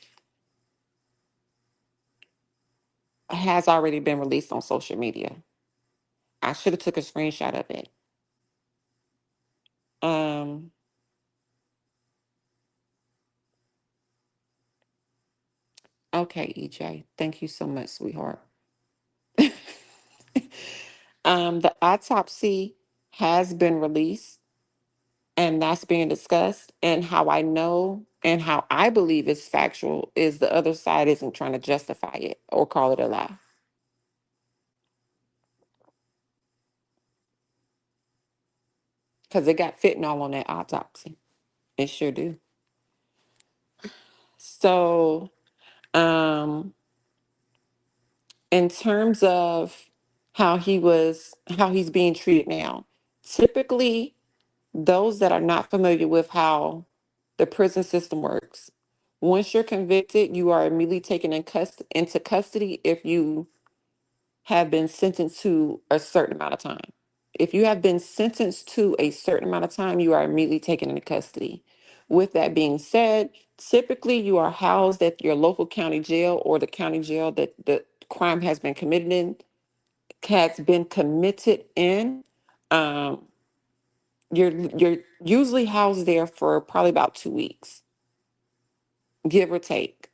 has already been released on social media. I should have took a screenshot of it. Um, okay, EJ, thank you so much, sweetheart. The autopsy has been released and that's being discussed. And how I know and how I believe is factual is the other side isn't trying to justify it or call it a lie because it got fentanyl on that autopsy. It sure do. So, um, In terms of how he's being treated now, typically those that are not familiar with how the prison system works, once you're convicted, you are immediately taken into custody if you have been sentenced to a certain amount of time. If you have been sentenced to a certain amount of time, you are immediately taken into custody. With that being said, typically you are housed at your local county jail or the county jail that the crime has been committed in. Um, you're usually housed there for probably about 2 weeks, give or take.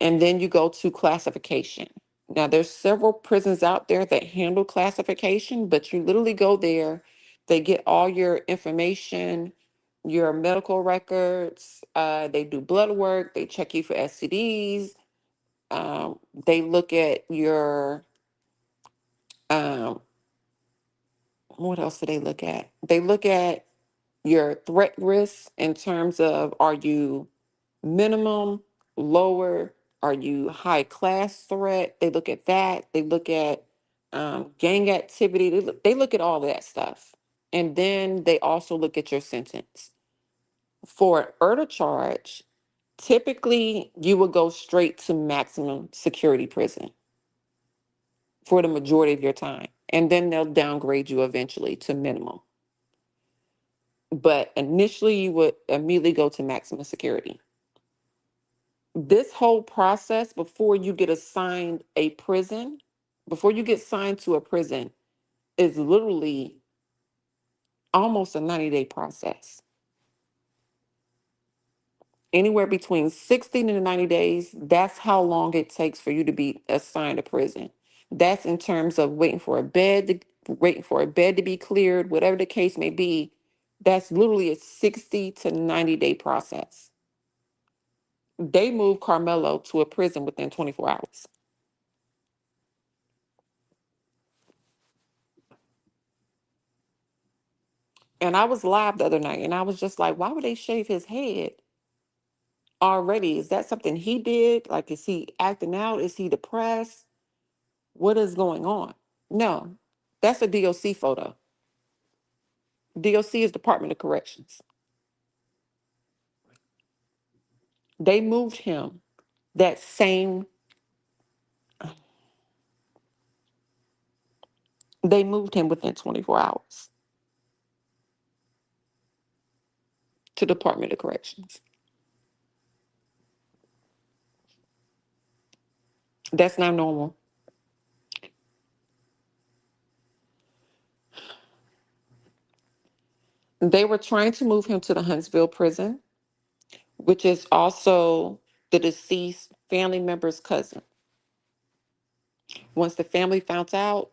And then you go to classification. Now, there's several prisons out there that handle classification, but you literally go there, they get all your information, your medical records, they do blood work, they check you for STDs, they look at your, um, what else do they look at? They look at your threat risks in terms of, are you minimum, lower, are you high class threat? They look at that. They look at gang activity. They look at all that stuff. And then they also look at your sentence. For an murder charge, typically you will go straight to maximum security prison for the majority of your time. And then they'll downgrade you eventually to minimum. But initially, you would immediately go to maximum security. This whole process before you get assigned a prison, before you get signed to a prison, is literally almost a 90-day process. Anywhere between 60 to 90 days, that's how long it takes for you to be assigned a prison. That's in terms of waiting for a bed to be cleared, whatever the case may be. That's literally a 60 to 90-day process. They moved Carmelo to a prison within 24 hours. And I was live the other night and I was just like, why would they shave his head already? Is that something he did? Like, is he acting out? Is he depressed? What is going on? No, that's a DOC photo. DOC is Department of Corrections. They moved him that same, they moved him within 24 hours to Department of Corrections. That's not normal. They were trying to move him to the Huntsville prison, which is also the deceased family member's cousin. Once the family found out,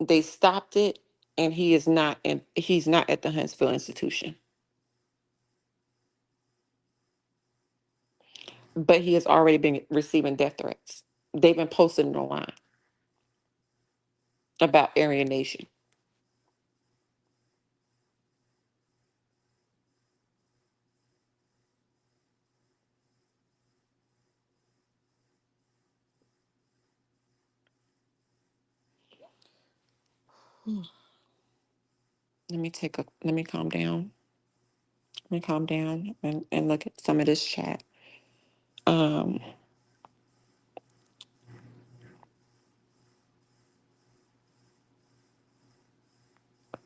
they stopped it, and he's not at the Huntsville institution. But he has already been receiving death threats. They've been posting it online about Aryan Nation. Let me calm down. Let me calm down and look at some of this chat. Um,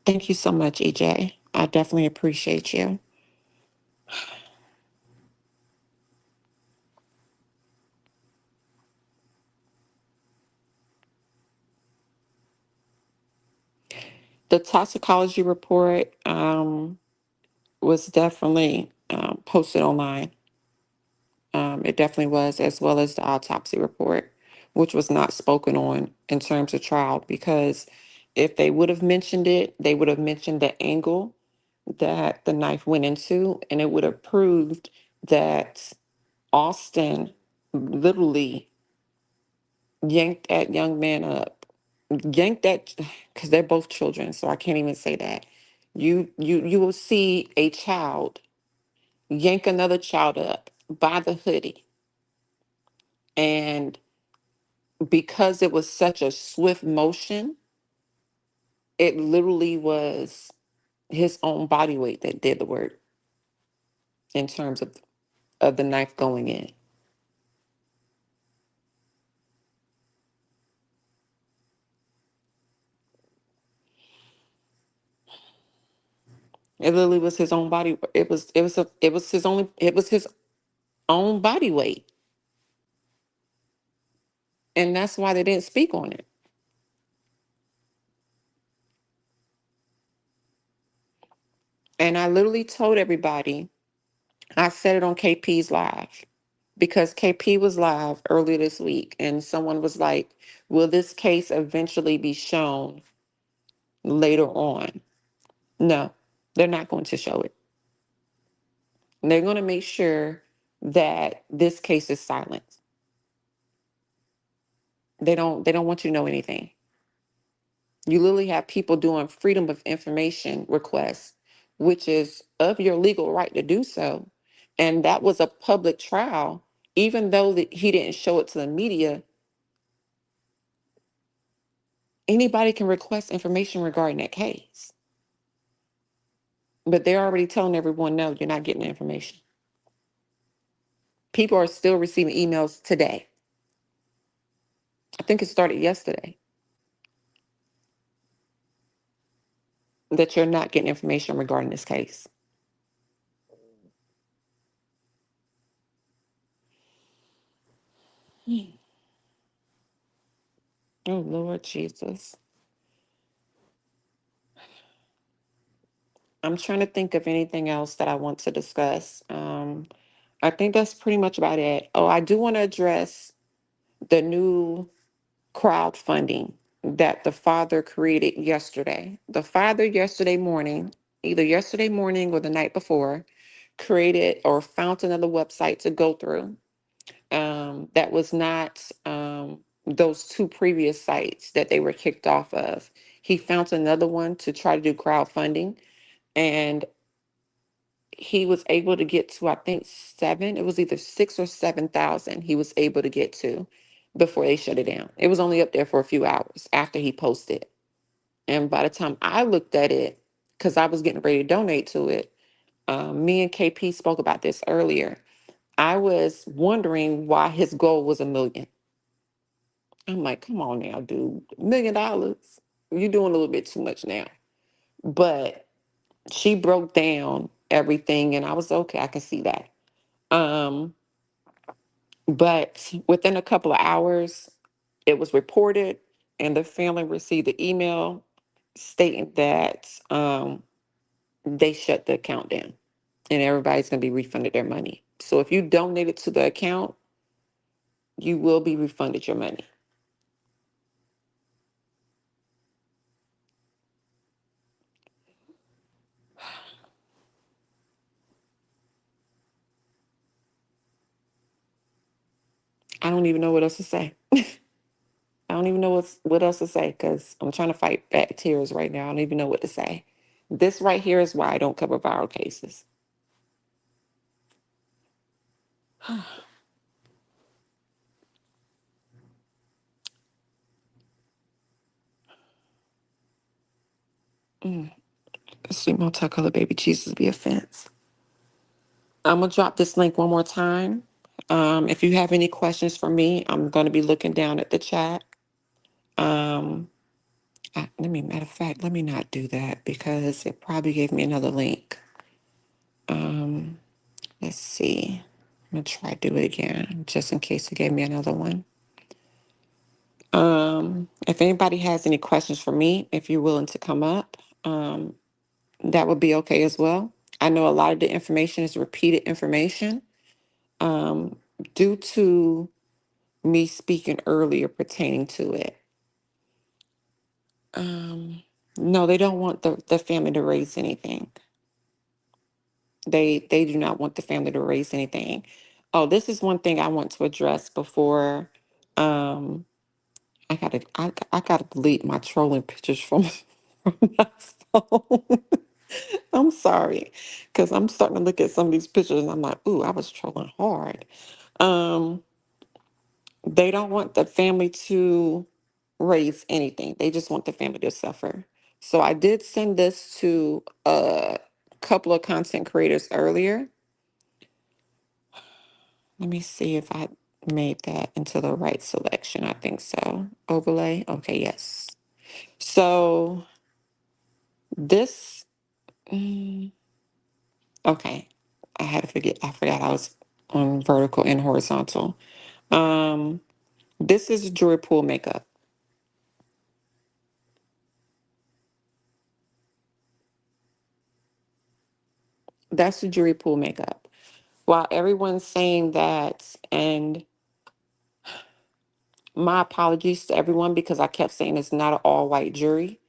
Thank you so much, EJ. I definitely appreciate you. The toxicology report was definitely posted online. It definitely was, as well as the autopsy report, which was not spoken on in terms of trial, because if they would have mentioned it, they would have mentioned the angle that the knife went into, and it would have proved that Austin literally yanked that young man up, yanked that, because they're both children, so I can't even say that. You will see a child yank another child up by the hoodie, and because it was such a swift motion, it literally was his own body weight that did the work in terms of the knife going in. It literally was his own body. It was his own body weight. And that's why they didn't speak on it. And I literally told everybody, I said it on KP's live because KP was live earlier this week and someone was like, will this case eventually be shown later on? No, they're not going to show it. They're going to make sure that this case is silent. They don't want you to know anything. You literally have people doing freedom of information requests, which is of your legal right to do so. And that was a public trial. Even though that he didn't show it to the media, anybody can request information regarding that case. But they're already telling everyone, no, you're not getting the information. People are still receiving emails today. I think it started yesterday that you're not getting information regarding this case. Oh, Lord Jesus. I'm trying to think of anything else that I want to discuss. I think that's pretty much about it. Oh, I do want to address the new crowdfunding that the father created yesterday. The father yesterday morning, either yesterday morning or the night before, created or found another website to go through. That was not those two previous sites that they were kicked off of. He found another one to try to do crowdfunding, and he was able to get to, I think, seven. It was either 6 or 7,000 he was able to get to before they shut it down. It was only up there for a few hours after he posted. And by the time I looked at it, because I was getting ready to donate to it, me and KP spoke about this earlier. I was wondering why his goal was 1 million. I'm like, come on now, dude, $1 million. You're doing a little bit too much now. But she broke down everything, and I was okay. I can see that. Um, but within a couple of hours, it was reported, and the family received the email stating that they shut the account down, and everybody's going to be refunded their money. So if you donated to the account, you will be refunded your money. I don't even know what else to say. I don't even know what else to say because I'm trying to fight back tears right now. I don't even know what to say. This right here is why I don't cover viral cases. Mm. Sweet multicolored baby Jesus be offense. I'm gonna drop this link one more time. If you have any questions for me, I'm gonna be looking down at the chat. Um, matter of fact, let me not do that because it probably gave me another link. Um, let's see. I'm gonna try to do it again just in case it gave me another one. If anybody has any questions for me, if you're willing to come up, that would be okay as well. I know a lot of the information is repeated information um, due to me speaking earlier pertaining to it. No, they don't want the family to raise anything. They do not want the family to raise anything. Oh, this is one thing I want to address before um, I gotta delete my trolling pictures from, from my phone. I'm sorry, because I'm starting to look at some of these pictures and I'm like, ooh, I was trolling hard. Um, They don't want the family to raise anything. They just want the family to suffer. So I did send this to a couple of content creators earlier. Let me see if I made that into the right selection. I think so. Overlay. Okay, yes. So this, mm, okay. I had to forget. I forgot I was on vertical and horizontal. Um, this is jewelry pool makeup. That's the jewelry pool makeup. While everyone's saying that, and my apologies to everyone because I kept saying it's not an all white jury.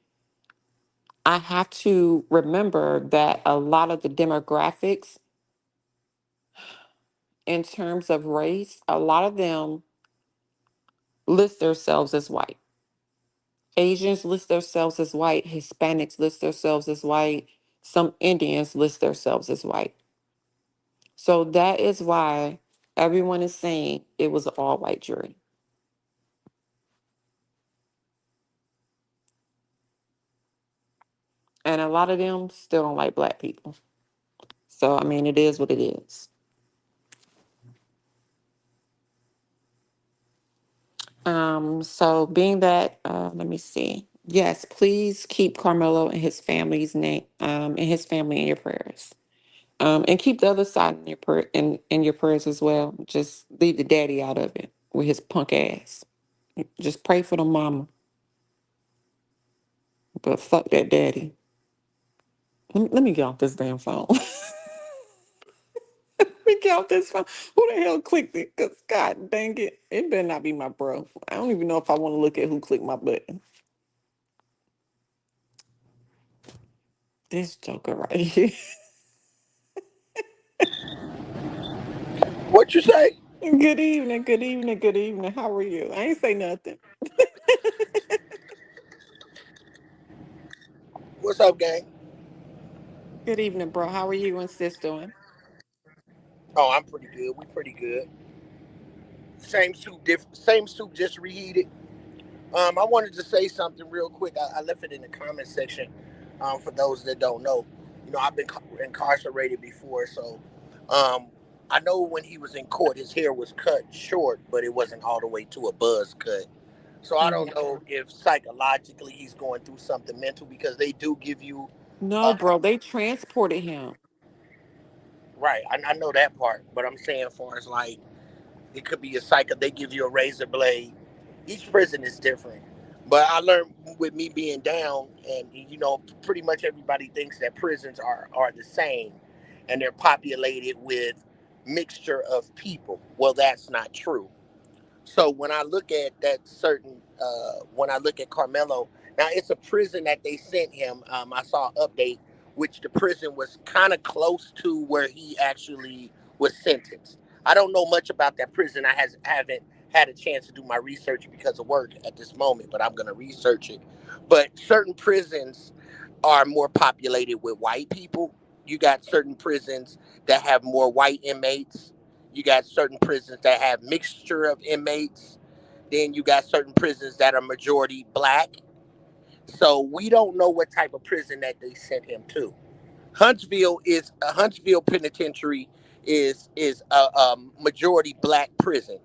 I have to remember that a lot of the demographics, in terms of race, a lot of them list themselves as white. Asians list themselves as white. Hispanics list themselves as white. Some Indians list themselves as white. So that is why everyone is saying it was an all white jury. And a lot of them still don't like black people. So, I mean, it is what it is. So being that, let me see. Yes, please keep Carmelo and his family's name, and his family in your prayers. And keep the other side in your in your prayers as well. Just leave the daddy out of it with his punk ass. Just pray for the mama, but fuck that daddy. Let me get off this damn phone. Let me get off this phone. Who the hell clicked it? Cause God dang it, it better not be my bro. I don't even know if I want to look at who clicked my button. This joker right here. What you say? Good evening, good evening, good evening. How are you? I ain't say nothing. What's up, gang? Good evening, bro. How are you and sis doing? Oh, I'm pretty good. We pretty good. Same soup, same soup, just reheated. I wanted to say something real quick. I left it in the comment section. For those that don't know, I've been incarcerated before, so I know when he was in court, his hair was cut short, but it wasn't all the way to a buzz cut. So I don't Mhm. know if psychologically he's going through something mental because they do give you, No, uh, bro, they transported him. right. I know that part, but I'm saying for as like it could be a cycle. They give you a razor blade. Each prison is different. But I learned with me being down, and pretty much everybody thinks that prisons are the same, and they're populated with mixture of people. Well, that's not true. So when I look at when I look at Carmelo, now it's a prison that they sent him. I saw an update, which the prison was kind of close to where he actually was sentenced. I don't know much about that prison. Haven't had a chance to do my research because of work at this moment, but I'm going to research it. But certain prisons are more populated with white people. You got certain prisons that have more white inmates. You got certain prisons that have mixture of inmates. Then you got certain prisons that are majority black. So we don't know what type of prison that they sent him to. Huntsville Penitentiary is a majority black prison.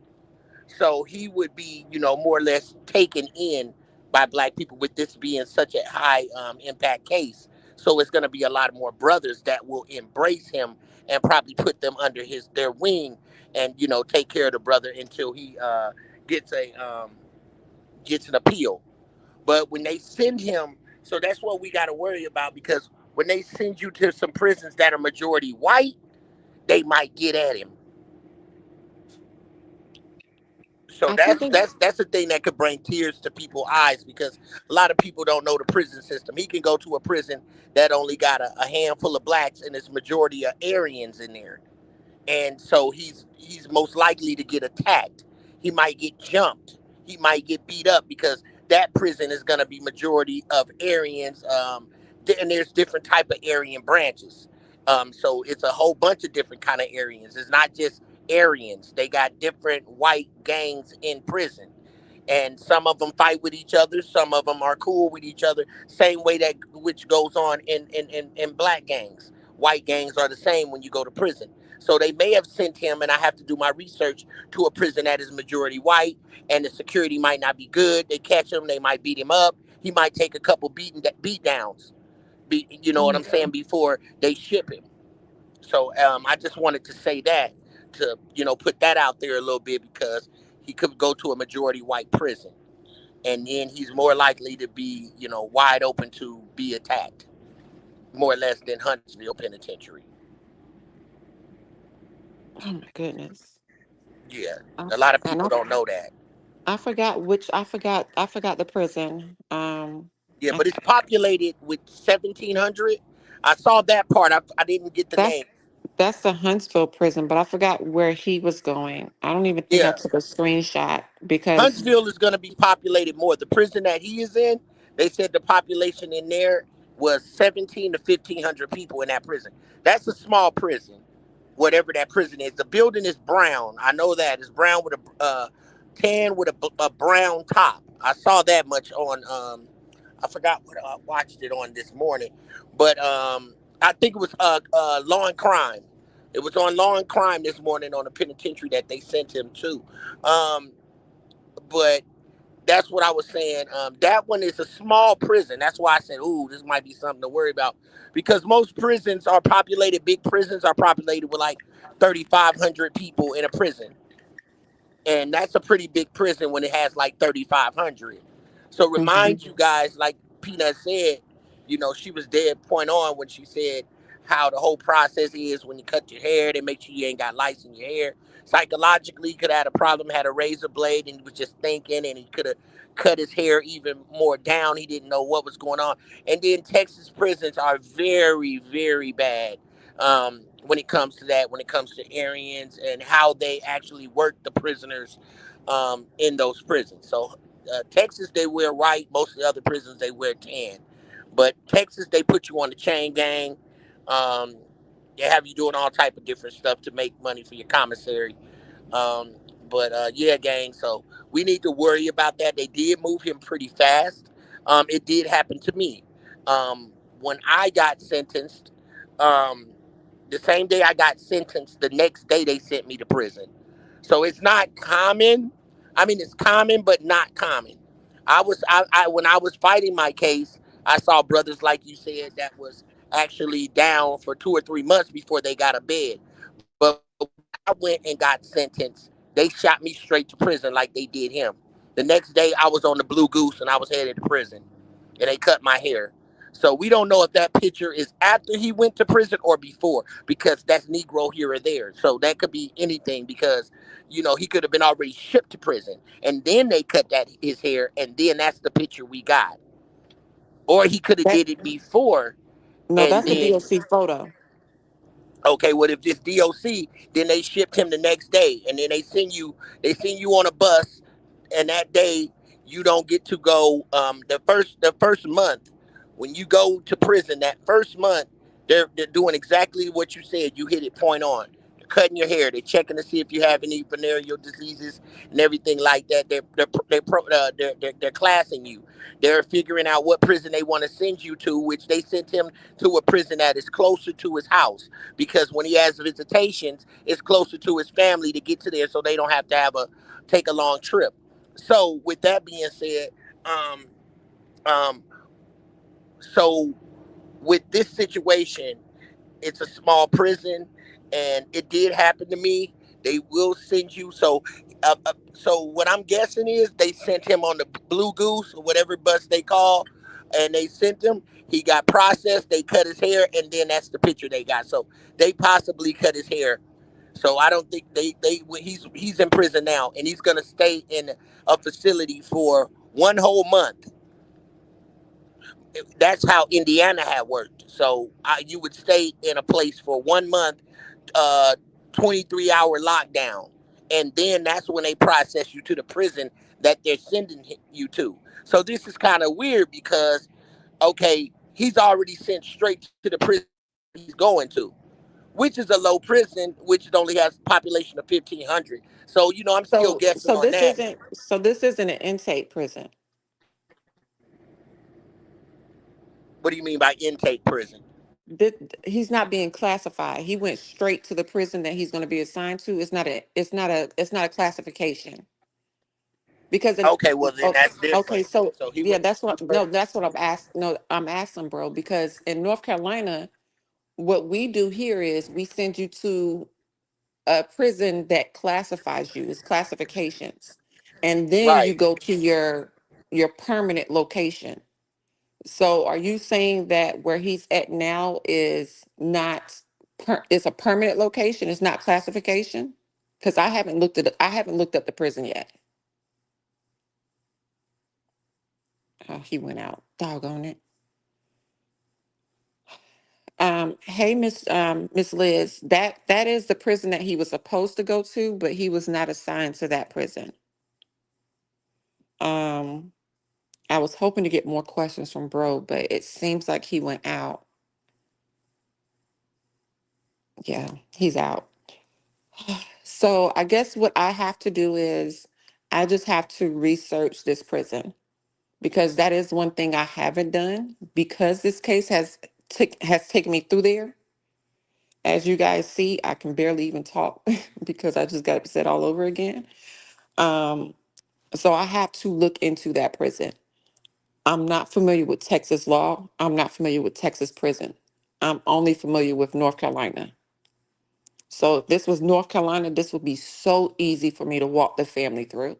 So he would be, more or less taken in by black people with this being such a high impact case. So it's going to be a lot more brothers that will embrace him and probably put them under their wing and take care of the brother until he gets a gets an appeal. But when they send him, so that's what we got to worry about because when they send you to some prisons that are majority white, they might get at him. So I think it's that's the thing that could bring tears to people's eyes because a lot of people don't know the prison system. He can go to a prison that only got a handful of blacks and it's majority of Aryans in there, and so he's most likely to get attacked. He might get jumped. He might get beat up because that prison is going to be majority of Aryans. And there's different type of Aryan branches. So it's a whole bunch of different kind of Aryans. It's not just Aryans. They got different white gangs in prison, and some of them fight with each other. Some of them are cool with each other. Same way that which goes on in black gangs. White gangs are the same when you go to prison. So they may have sent him, and I have to do my research, to a prison that is majority white, and the security might not be good. They catch him, they might beat him up. He might take a couple beat downs. You know what I'm Mhm. saying, before they ship him. So I just wanted to say that, to put that out there a little bit, because he could go to a majority white prison, and then he's more likely to be wide open to be attacked, more or less, than Huntsville Penitentiary. Oh my goodness. Yeah, I, a lot of and people don't know that. I forgot the prison. Yeah, I, but it's populated with 1,700. I saw that part. I didn't get the that's name. that's the Huntsville prison, but I forgot where he was going. I don't even think I Yeah, took a screenshot because Huntsville is going to be populated more. The prison that he is in, they said the population in there was 17 to 1,500 people in that prison. That's a small prison, whatever that prison is. The building is brown. I know that it's brown with a tan with a brown top. I saw that much on. I forgot what I watched it on this morning, but I think it was Law and Crime. It was on Law and Crime this morning on the penitentiary that they sent him to. Um, but that's what I was saying. That one is a small prison. That's why I said, "Ooh, this might be something to worry about," because most prisons are populated. Big prisons are populated with like 3,500 people in a prison, and that's a pretty big prison when it has like 3,500. So Mhm. remind you guys, like Peanut said, she was dead point on when she said how the whole process is when you cut your hair. They make sure you ain't got lice in your hair. Psychologically, he could have had a problem, had a razor blade, and he was just thinking, and he could have cut his hair even more down. He didn't know what was going on. And then Texas prisons are very, very bad, when it comes to that, when it comes to Aryans and how they actually work the prisoners, in those prisons. So Texas, they wear white. Most of the other prisons, they wear tan. But Texas, they put you on the chain gang. Um, they have you doing all type of different stuff to make money for your commissary. Um, but yeah, gang. So we need to worry about that. They did move him pretty fast. It did happen to me. When I got sentenced, um, the same day I got sentenced, the next day they sent me to prison. So it's not common. I mean, it's common, but not common. I when I was fighting my case, I saw brothers like you said that was actually down for 2 or 3 months before they got a bed. But when I went and got sentenced, they shot me straight to prison like they did him. The next day, I was on the Blue Goose and I was headed to prison, and they cut my hair. So we don't know if that picture is after he went to prison or before, because that's Negro here or there. So that could be anything, because he could have been already shipped to prison, and then they cut that his hair, and then that's the picture we got. Or he could have that did it before, no, and that's a then DOC photo. okay, what if this DOC? Then they shipped him the next day, and then they send you on a bus, and that day you don't get to go. The first month when you go to prison, that first month they're doing exactly what you said. You hit it point on. They're cutting your hair. They're checking to see if you have any venereal diseases and everything like that. They're classing you. They're figuring out what prison they want to send you to, which they sent him to a prison that is closer to his house, because when he has visitations, it's closer to his family to get to there, so they don't have to take a long trip. So with that being said, um, um, so with this situation, it's a small prison, and it did happen to me. They will send you. So what I'm guessing is they sent him on the Blue Goose or whatever bus they call, and they sent him. He got processed. They cut his hair, and then that's the picture they got. So they possibly cut his hair. So I don't think he's in prison now, and he's gonna stay in a facility for 1 whole month. That's how Indiana had worked. So you would stay in a place for 1 month, uh, 23-hour lockdown, and then that's when they process you to the prison that they're sending you to. So this is kind of weird because okay, he's already sent straight to the prison he's going to. which is a low prison, which it only has a population of 1,500. So I'm still So guessing on that. this isn't an intake prison. What do you mean by intake prison? He's not being classified. He went straight to the prison that he's going to be assigned to. It's not a classification. Because in, Okay, well then okay, that's okay, different. so So he yeah, went. that's what no, that's what I'm asking. No, I'm asking, bro, because in North Carolina, what we do here is we send you to a prison that classifies you. It's classifications, and then you Right. go to your permanent location. So, are you saying that where he's at now is not it's a permanent location? It's not classification? Because I haven't looked up the prison yet. Oh, he went out. Doggone it. Hey, Miss Liz, that is the prison that he was supposed to go to, but he was not assigned to that prison. Um, I was hoping to get more questions from Bro, but it seems like he went out. Yeah, he's out. So I guess what I have to do is I just have to research this prison because that is one thing I haven't done because this case has taken me through there. As you guys see, I can barely even talk because I just got upset all over again. Um, so I have to look into that prison. I'm not familiar with Texas law. I'm not familiar with Texas prison. I'm only familiar with North Carolina. So if this was North Carolina, this would be so easy for me to walk the family through,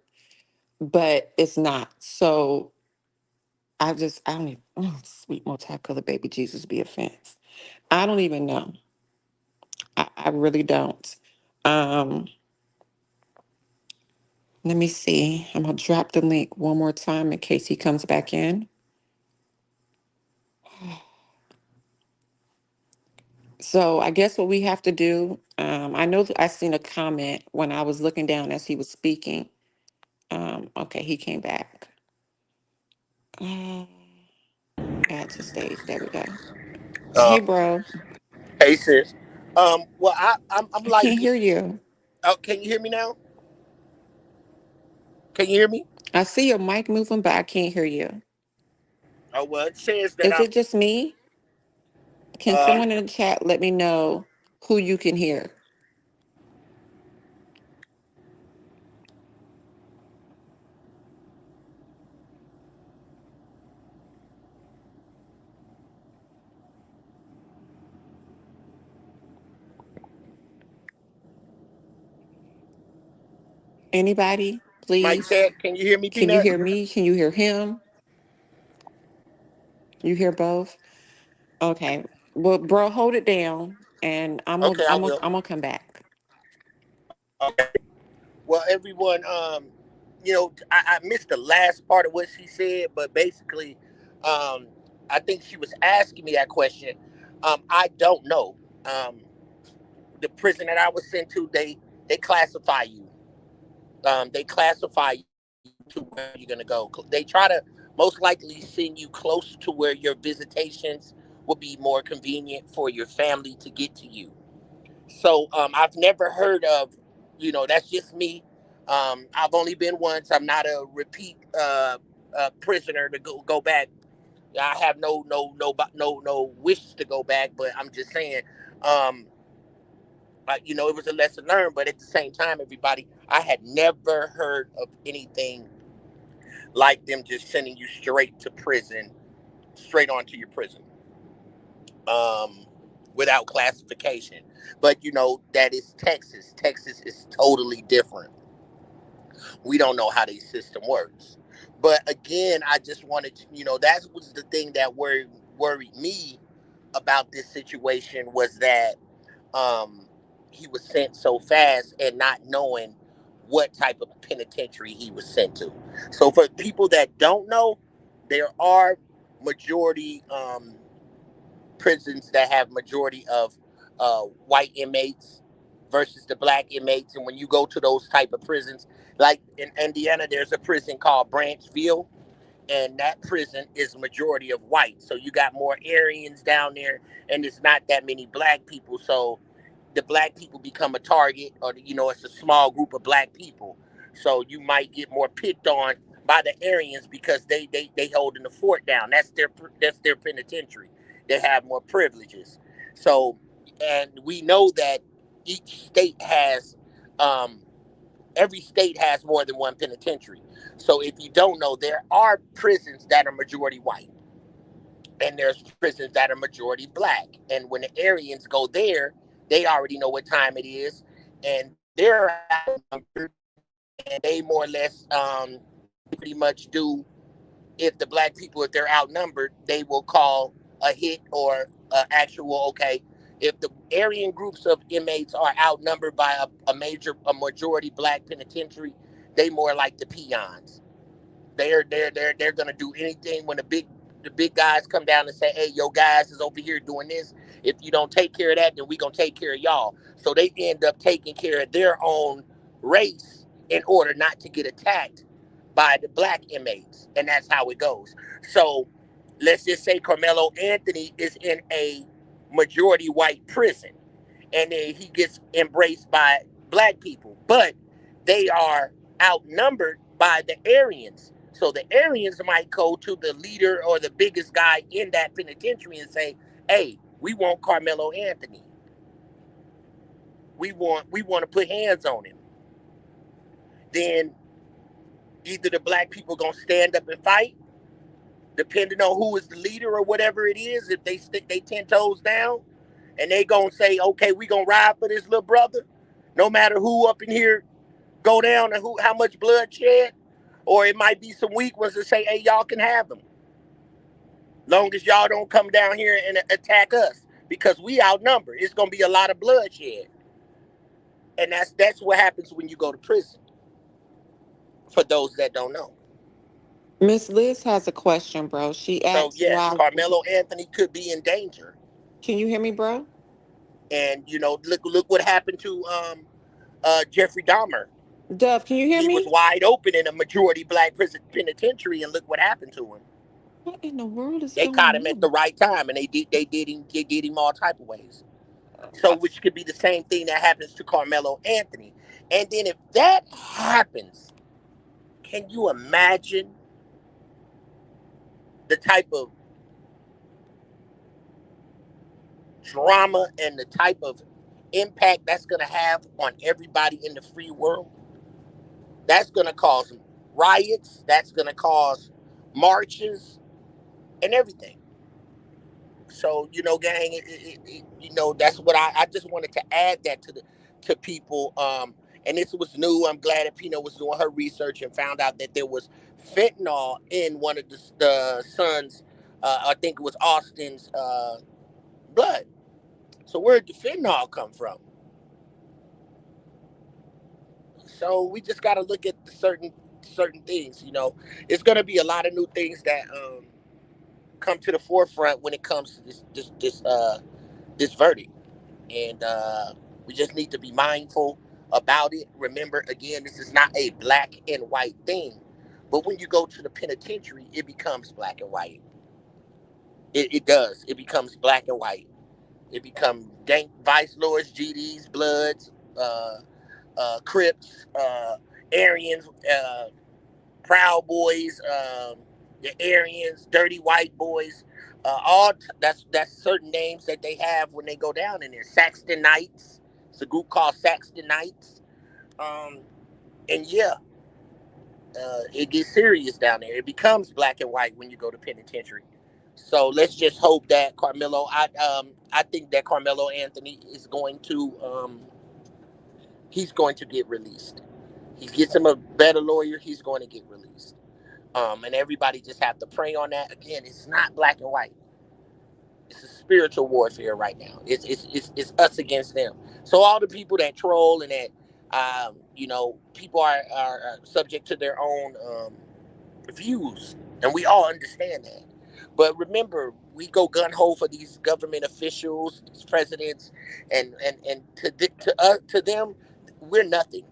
but it's not. So I don't even, oh, sweet multicolored baby Jesus be offense. I don't even know. I really don't. Um, Let me see. I'm gonna drop the link one more time in case he comes back in. So I guess what we have to do, I know that I seen a comment when I was looking down as he was speaking. Okay, he came back. Uh, Add to stage. There we go. Uh, Hey, bro. hey sis. Well, I'm I can't like, hear you. oh, can you hear me now? Can you hear me? I see your mic moving, but I can't hear you. Oh well, it says that Is I'm. it just me? Can Uh, someone in the chat let me know who you can hear? Anybody, Mike please? check. Can you hear me, Can you Peanut? hear me? Can you hear him? You hear both? Okay. Well, bro, hold it down, and Okay, I will. I'm gonna come back. Okay. Well, everyone, I missed the last part of what she said, but basically, um, I think she was asking me that question. I don't know. Um, the prison that I was sent to, they classify you. They classify you to where you're gonna go. They try to most likely send you closer to where your visitations will be more convenient for your family to get to you. So I've never heard of, that's just me. I've only been once. I'm not a repeat prisoner to go back. I have no wish to go back. But I'm just saying, um, it was a lesson learned. But at the same time, everybody, I had never heard of anything like them just sending you straight to prison, straight onto your prison. Um, Without classification. But that is Texas. Texas is totally different. We don't know how the system works. But again, I just wanted to, that was the thing that worried me about this situation was that um, he was sent so fast and not knowing what type of penitentiary he was sent to. So for people that don't know, there are majority prisons that have majority of white inmates versus the black inmates. And when you go to those type of prisons, like in Indiana, there's a prison called Branchville, and that prison is majority of white. So you got more Aryans down there, and it's not that many black people. So the black people become a target, or it's a small group of black people, so you might get more picked on by the Aryans because they holding the fort down. That's their penitentiary. They have more privileges. So, and we know that each state has, um, every state has more than one penitentiary. So if you don't know, there are prisons that are majority white, and there's prisons that are majority black. And when the Aryans go there, they already know what time it is, and they're outnumbered, and they more or less, they pretty much do. If the black people, if they're outnumbered, they will call a hit or actual okay. If the Aryan groups of inmates are outnumbered by a majority black penitentiary, they more like the peons. They're gonna do anything when the big guys come down and say, "Hey, yo, guys is over here doing this. If you don't take care of that, then we gonna take care of y'all." So they end up taking care of their own race in order not to get attacked by the black inmates, and that's how it goes. So let's just say Carmelo Anthony is in a majority white prison, and then he gets embraced by black people, but they are outnumbered by the Aryans. So the Aryans might go to the leader or the biggest guy in that penitentiary and say, "Hey, we want Carmelo Anthony. We want to put hands on him." Then either the black people gonna stand up and fight, depending on who is the leader or whatever it is. If they stick they 10 toes down, and they gonna say, "Okay, we gonna ride for this little brother, no matter who up in here go down and how much blood shed," or it might be some weak ones that say, "Hey, y'all can have them, long as y'all don't come down here and attack us because we outnumber. It's gonna be a lot of bloodshed," and that's what happens when you go to prison. For those that don't know, Miss Liz has a question, bro. She so asked yes, why. Carmelo Anthony could be in danger, Can you hear me, bro? and look what happened to Jeffrey Dahmer. Dove, can you hear He was me? wide open in a majority black prison penitentiary, and look what happened to him. What in the world is They caught going him at the on? right time, and they did him all type of ways. So, which could be the same thing that happens to Carmelo Anthony. And then if that happens, can you imagine the type of drama and the type of impact that's going to have on everybody in the free world? That's going to cause riots. That's going to cause marches and everything. So gang, that's what I just wanted to add that to people. And this was new. I'm glad that Pino was doing her research and found out that there was fentanyl in one of the sons. I think it was Austin's blood. So where did the fentanyl come from? So we just got to look at the certain things. It's going to be a lot of new things that come to the forefront when it comes to this verdict. And we just need to be mindful about it. Remember, again, this is not a black and white thing, but when you go to the penitentiary, it becomes black and white. It does. It becomes black and white. It becomes dank vice lords, GDs, Bloods, Crips, Aryans, Proud Boys, the Aryans, Dirty White Boys. That's certain names that they have when they go down in there. Saxton Knights. It's a group called Saxton Knights. Um, and yeah, it gets serious down there. It becomes black and white when you go to penitentiary. So let's just hope that I think that Carmelo Anthony is he's going to get released. He gets him a better lawyer, he's going to get released. And everybody just have to pray on that. Again, it's not black and white. It's a spiritual warfare right now. It's us against them. So all the people that troll and that people are subject to their own views, and we all understand that. But remember, we go gun ho for these government officials, these presidents, and to them, we're nothing.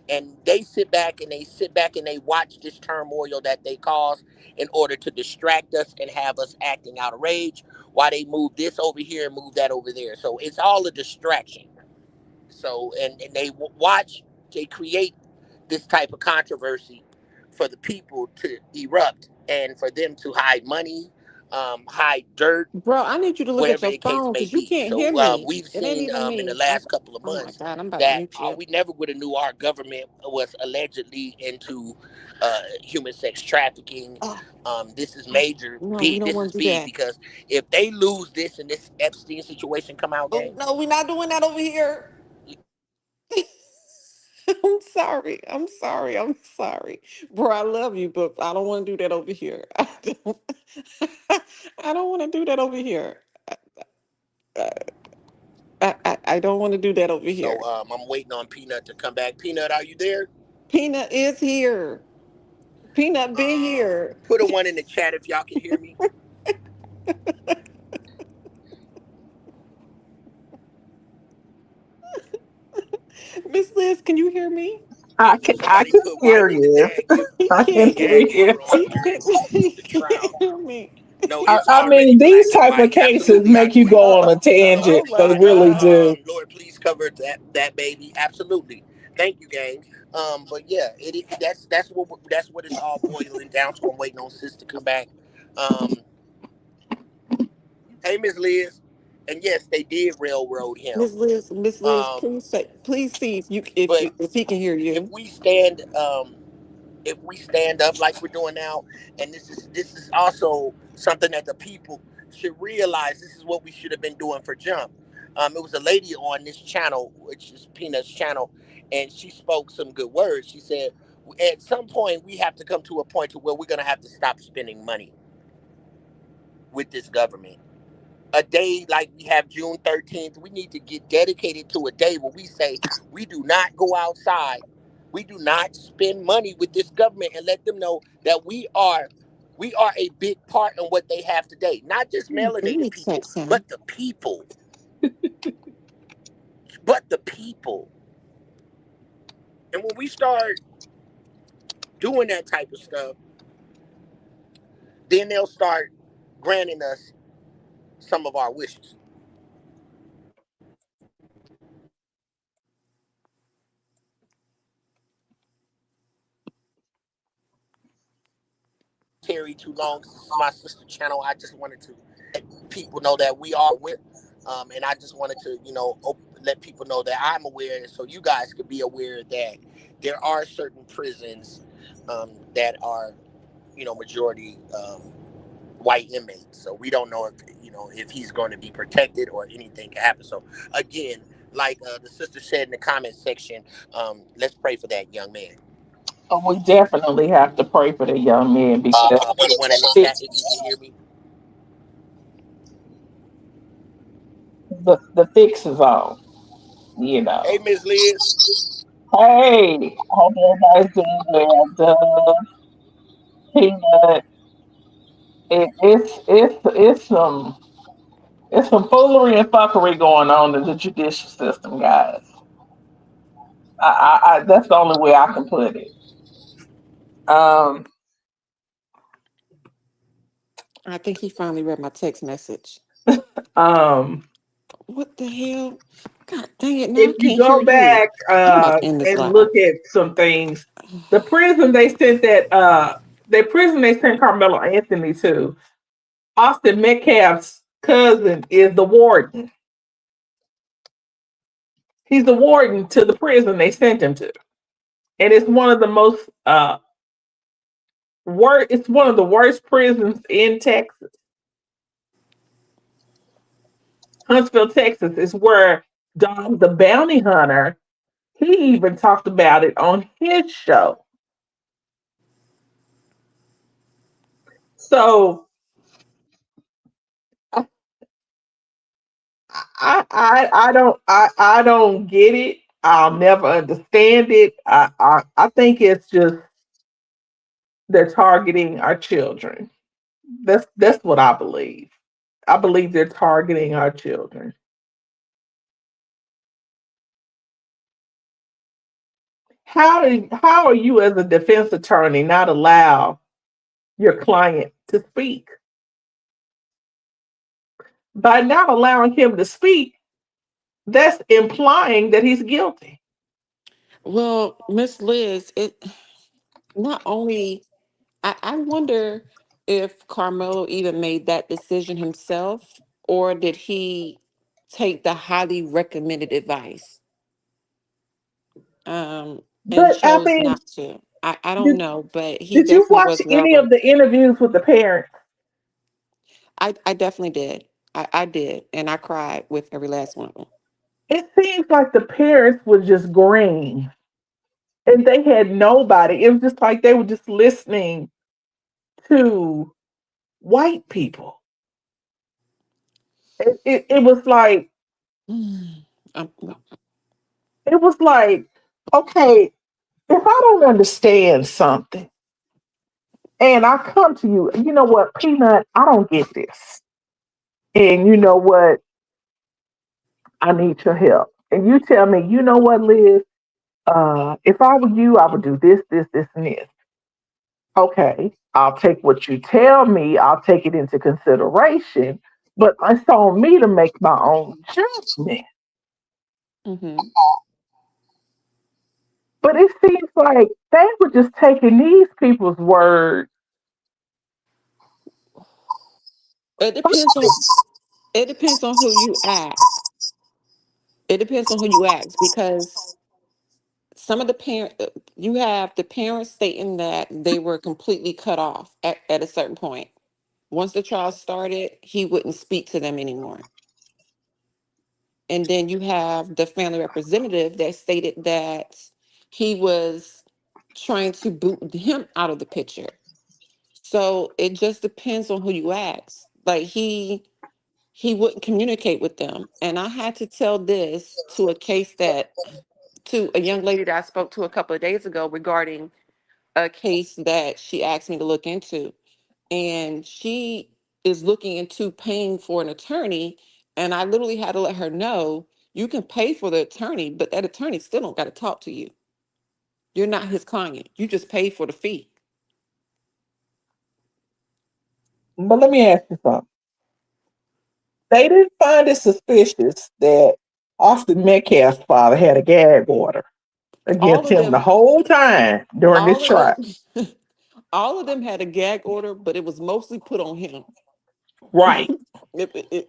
And they sit back and they watch this turmoil that they cause in order to distract us and have us acting out of rage why they move this over here and move that over there. So it's all a distraction. So and watch, they create this type of controversy for the people to erupt and for them to hide money, hide dirt, Bro, I need you to look at whatever your the case phone may because you be. can't hear So me. we've It ain't seen even in the me. last couple of Oh my months God, I'm about to that mute you. we never would have knew our government was allegedly into human sex trafficking. Oh, This is oh, major. no, we Big. don't This want is to do big that. because if they lose this and this Epstein situation come out, Oh gang, no, we're not doing that over here. I'm sorry. I'm sorry. I'm sorry. Bro, I love you, but I don't want to do that over here. I don't want to do that over here. I, I don't want to do that over here. so I'm waiting on Peanut to come back. Peanut, are you there? Peanut is here. Peanut been here. Put a one in the chat if y'all can hear me. Miss Liz, can you hear me? I Somebody can put why hear would the you. dad give He I can can't. hear gag you. order on urine He versus the can't trial? hear me. No, it's I already mean, these black and type of white. cases Absolutely, I make you agree. go on a tangent. Oh They my God, really God. do. Lord, please cover that baby. Absolutely. Thank you, gang. But yeah, that's what it's all boiling down to. I'm waiting on sis to come back. Um, hey, Miss Liz, and yes, they did railroad him. Miss Liz, Um, please see if but if he can hear if you. we stand if we stand up like we're doing now, and this is also something that the people should realize. This is what we should have been doing for Jump. It was a lady on this channel, which is Peanut's channel, and she spoke some good words. She said, at some point, we have to come to a point to where we're gonna have to stop spending money with this government. A day like we have June 13th, we need to get dedicated to a day where we say we do not go outside, we do not spend money with this government, and let them know that we are a big part in what they have today. Not just Let me melanated people, text him. but the people. But the people. And when we start doing that type of stuff, then they'll start granting us some of our wishes. Terry too long. This is my sister channel. I just wanted to let people know that we are aware, and I just wanted to, let people know that I'm aware, so you guys could be aware that there are certain prisons that are, majority white inmates. So we don't know if he's going to be protected or anything can happen. So again, like the sister said in the comment section, let's pray for that young man. Oh, we definitely have to pray for the young man because Put a one in the it, chat if you can hear me. the fix is on. You know. Hey, Miss Liz. Hey, I hope everybody's doing well. Peanut. It's some foolery and fuckery going on in the judicial system, guys. That's the only way I can put it. Um, I think he finally read my text message. um, What the hell? God dang it! Now if I you can't hear go you. back I'm about to end this and live. look at some things, the prison they sent the prison they sent Carmelo Anthony to, Austin Metcalf's cousin is the warden. He's the warden to the prison they sent him to, and it's one of the most it's one of the worst prisons in Texas. Huntsville, Texas is where Don the Bounty Hunter, he even talked about it on his show. So I don't get it. I'll never understand it. I think it's just they're targeting our children. That's what I believe. I believe they're targeting our children. How are you as a defense attorney not allow your client to speak? By not allowing him to speak, that's implying that he's guilty. Well, Miss Liz, it not only I wonder if Carmelo even made that decision himself, or did he take the highly recommended advice um, and But I chose mean, not to? I don't did, know, but he did you definitely watch was any of rebel. the interviews with the parents? I definitely did. I did, and I cried with every last one of them. It seems like the parents were just green and they had nobody. It was just like they were just listening to white people. It was like, Um, it was like, okay, if I don't understand something and I come to you, you know what, Peanut, I don't get this. And you know what, I need your help. And you tell me, you know what, Liz, if I were you, I would do this, this, this, and this. Okay, I'll take what you tell me, I'll take it into consideration, but it's on me to make my own judgment. mhm. But it seems like they were just taking these people's word. It depends on it depends on who you ask. It depends on who you ask because some of the parent you have the parents stating that they were completely cut off at a certain point. Once the trial started, he wouldn't speak to them anymore. And then you have the family representative that stated that he was trying to boot him out of the picture. So it just depends on who you ask. Like he wouldn't communicate with them. And I had to tell this to a case that to a young lady that I spoke to a couple of days ago regarding a case that she asked me to look into. And she is looking into paying for an attorney. And I literally had to let her know you can pay for the attorney, but that attorney still don't got to talk to you. You're not his client. You just pay for the fee. But let me ask you something. They didn't find it suspicious that Austin Metcalf's father had a gag order All against of him the them, whole time during this all of them, trial. all of them had a gag order, but it was mostly put on him. Right.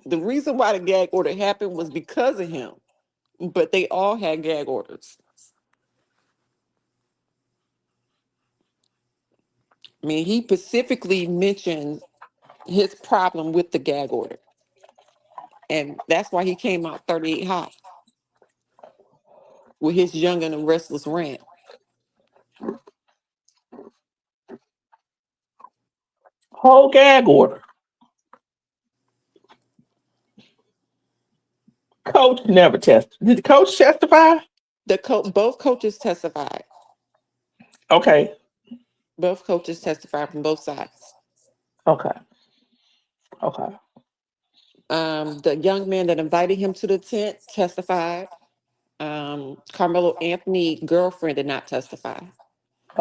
The reason why the gag order happened was because of him, but they all had gag orders. I mean, he specifically mentioned his problem with the gag order, and that's why he came out 38 hot with his young and the restless rant. Whole gag order. Coach never testified. Did the coach testify? Both coaches testified. Okay. Both coaches testified from both sides. Okay. Okay. The young man that invited him to the tent testified. Carmelo Anthony girlfriend did not testify.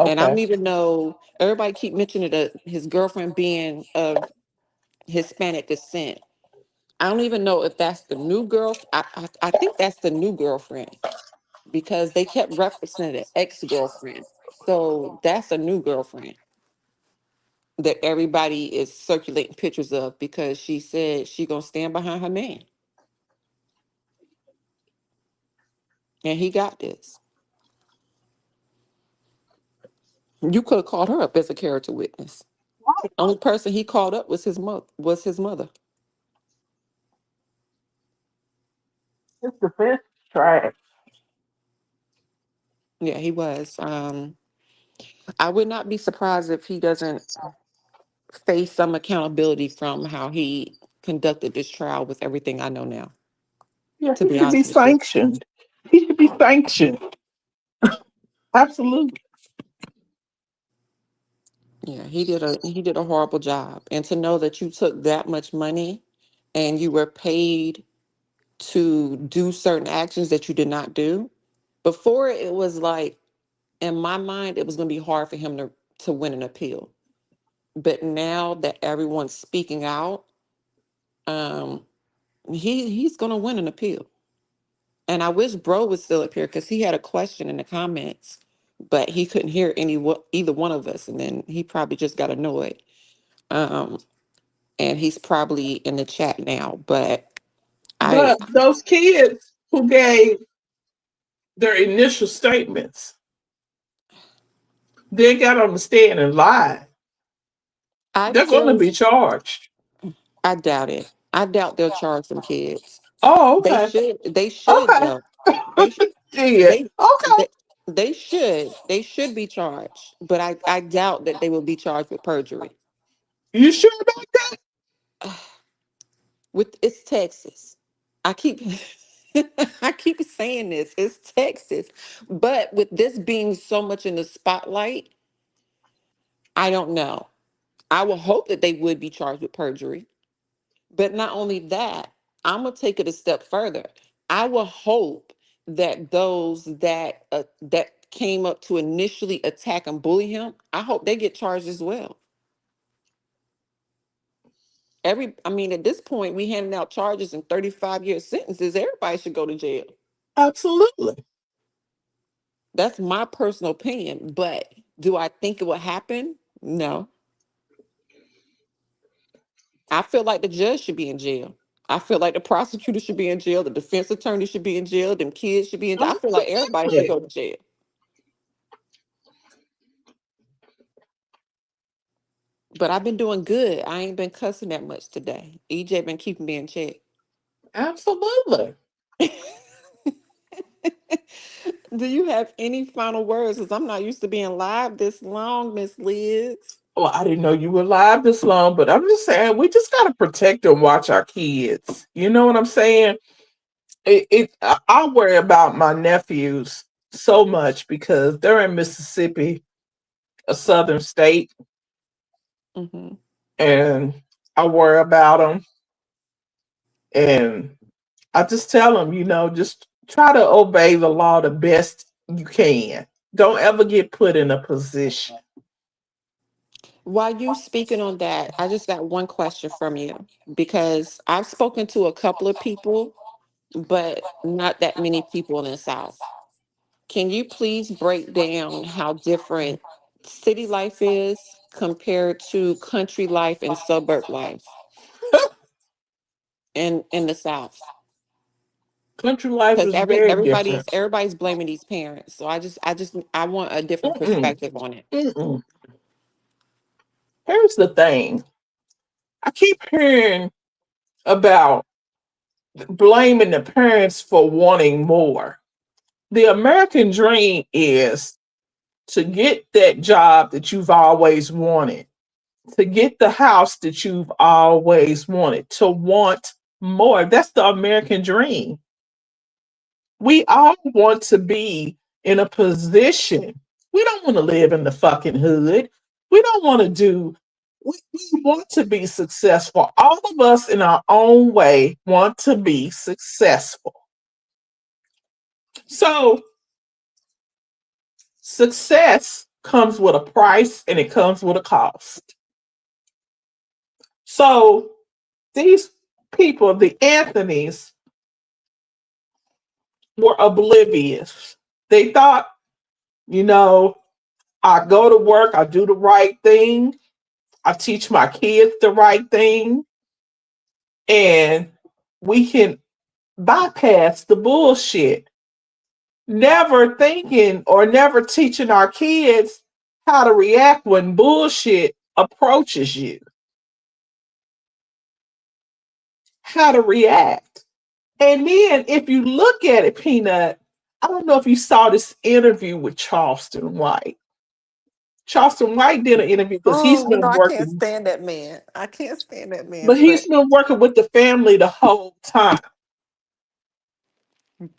And I don't Okay. even know, everybody keep mentioning his girlfriend being of Hispanic descent. I don't even know if that's the new girl. I think that's the new girlfriend because they kept referencing the ex-girlfriend. So that's a new girlfriend that everybody is circulating pictures of because she said she gonna stand behind her man. And he got this. You could have called her up as a character witness. Only person he called up was his mother. Was his mother. His defense trash. Yeah, he was. I would not be surprised if he doesn't face some accountability from how he conducted this trial with everything I know now, Yeah, to he be should be honest with you. sanctioned. He should be sanctioned. Absolutely. Yeah, he did a horrible job. And to know that you took that much money and you were paid to do certain actions that you did not do. Before it was like in my mind it was going to be hard for him to win an appeal. But now that everyone's speaking out, um he's gonna win an appeal. And I wish Bro was still up here because he had a question in the comments, but he couldn't hear either one of us, and then he probably just got annoyed. Um, and he's probably in the chat now. But I But those kids who gave their initial statements, they got on the stand and lied. I They're going to feel be charged. I doubt it. I doubt they'll charge some kids. Oh, They okay. should. They should Okay. though. They sh- Yeah. they Okay. they they should. They should be charged. But I doubt that they will be charged with perjury. You sure about that? With it's Texas. I keep I keep saying this. It's Texas. But with this being so much in the spotlight, I don't know. I will hope that they would be charged with perjury. But not only that, I'm gonna take it a step further. I will hope that those that came up to initially attack and bully him, I hope they get charged as well. I mean, at this point, we handing out charges and 35-year sentences. Everybody should go to jail. Absolutely. That's my personal opinion. But do I think it will happen? No. I feel like the judge should be in jail. I feel like the prosecutor should be in jail. The defense attorney should be in jail. Them kids should be in jail. I feel like everybody should Absolutely. go to jail. But I've been doing good. I ain't been cussing that much today. EJ been keeping me in check. Absolutely. Do you have any final words? Because I'm not used to being live this long, Miss Liz. Well, I didn't know you were live this long, but I'm just saying we just got to protect and watch our kids. You know what I'm saying? I worry about my nephews so much because they're in Mississippi, a southern state, Hmm. and I worry about them. And I just tell them, just try to obey the law the best you can. Don't ever get put in a position. While you speaking on that, I just got one question from you because I've spoken to a couple of people, but not that many people in the South. Can you please break down how different city life is compared to country life and suburb life in the South? Country life Because is very everybody's different. everybody's blaming these parents. So I want a different Mm-mm, perspective on it. mm-mm. Here's the thing. I keep hearing about blaming the parents for wanting more. The American dream is to get that job that you've always wanted, to get the house that you've always wanted, to want more. That's the American dream. We all want to be in a position. We don't want to live in the fucking hood. We don't want to we want to be successful. All of us in our own way want to be successful. So success comes with a price and it comes with a cost. So these people, the Anthonys, were oblivious. They thought, you know, I go to work, I do the right thing, I teach my kids the right thing, and we can bypass the bullshit. Never thinking or never teaching our kids how to react when bullshit approaches you, how to react. And then if you look at it, Peanut, I don't know if you saw this interview with Charleston White. Charleston White did an interview because he's Oh, you know, been I can't working, stand that man. I can't stand that but man. he's But been working with the family the whole time.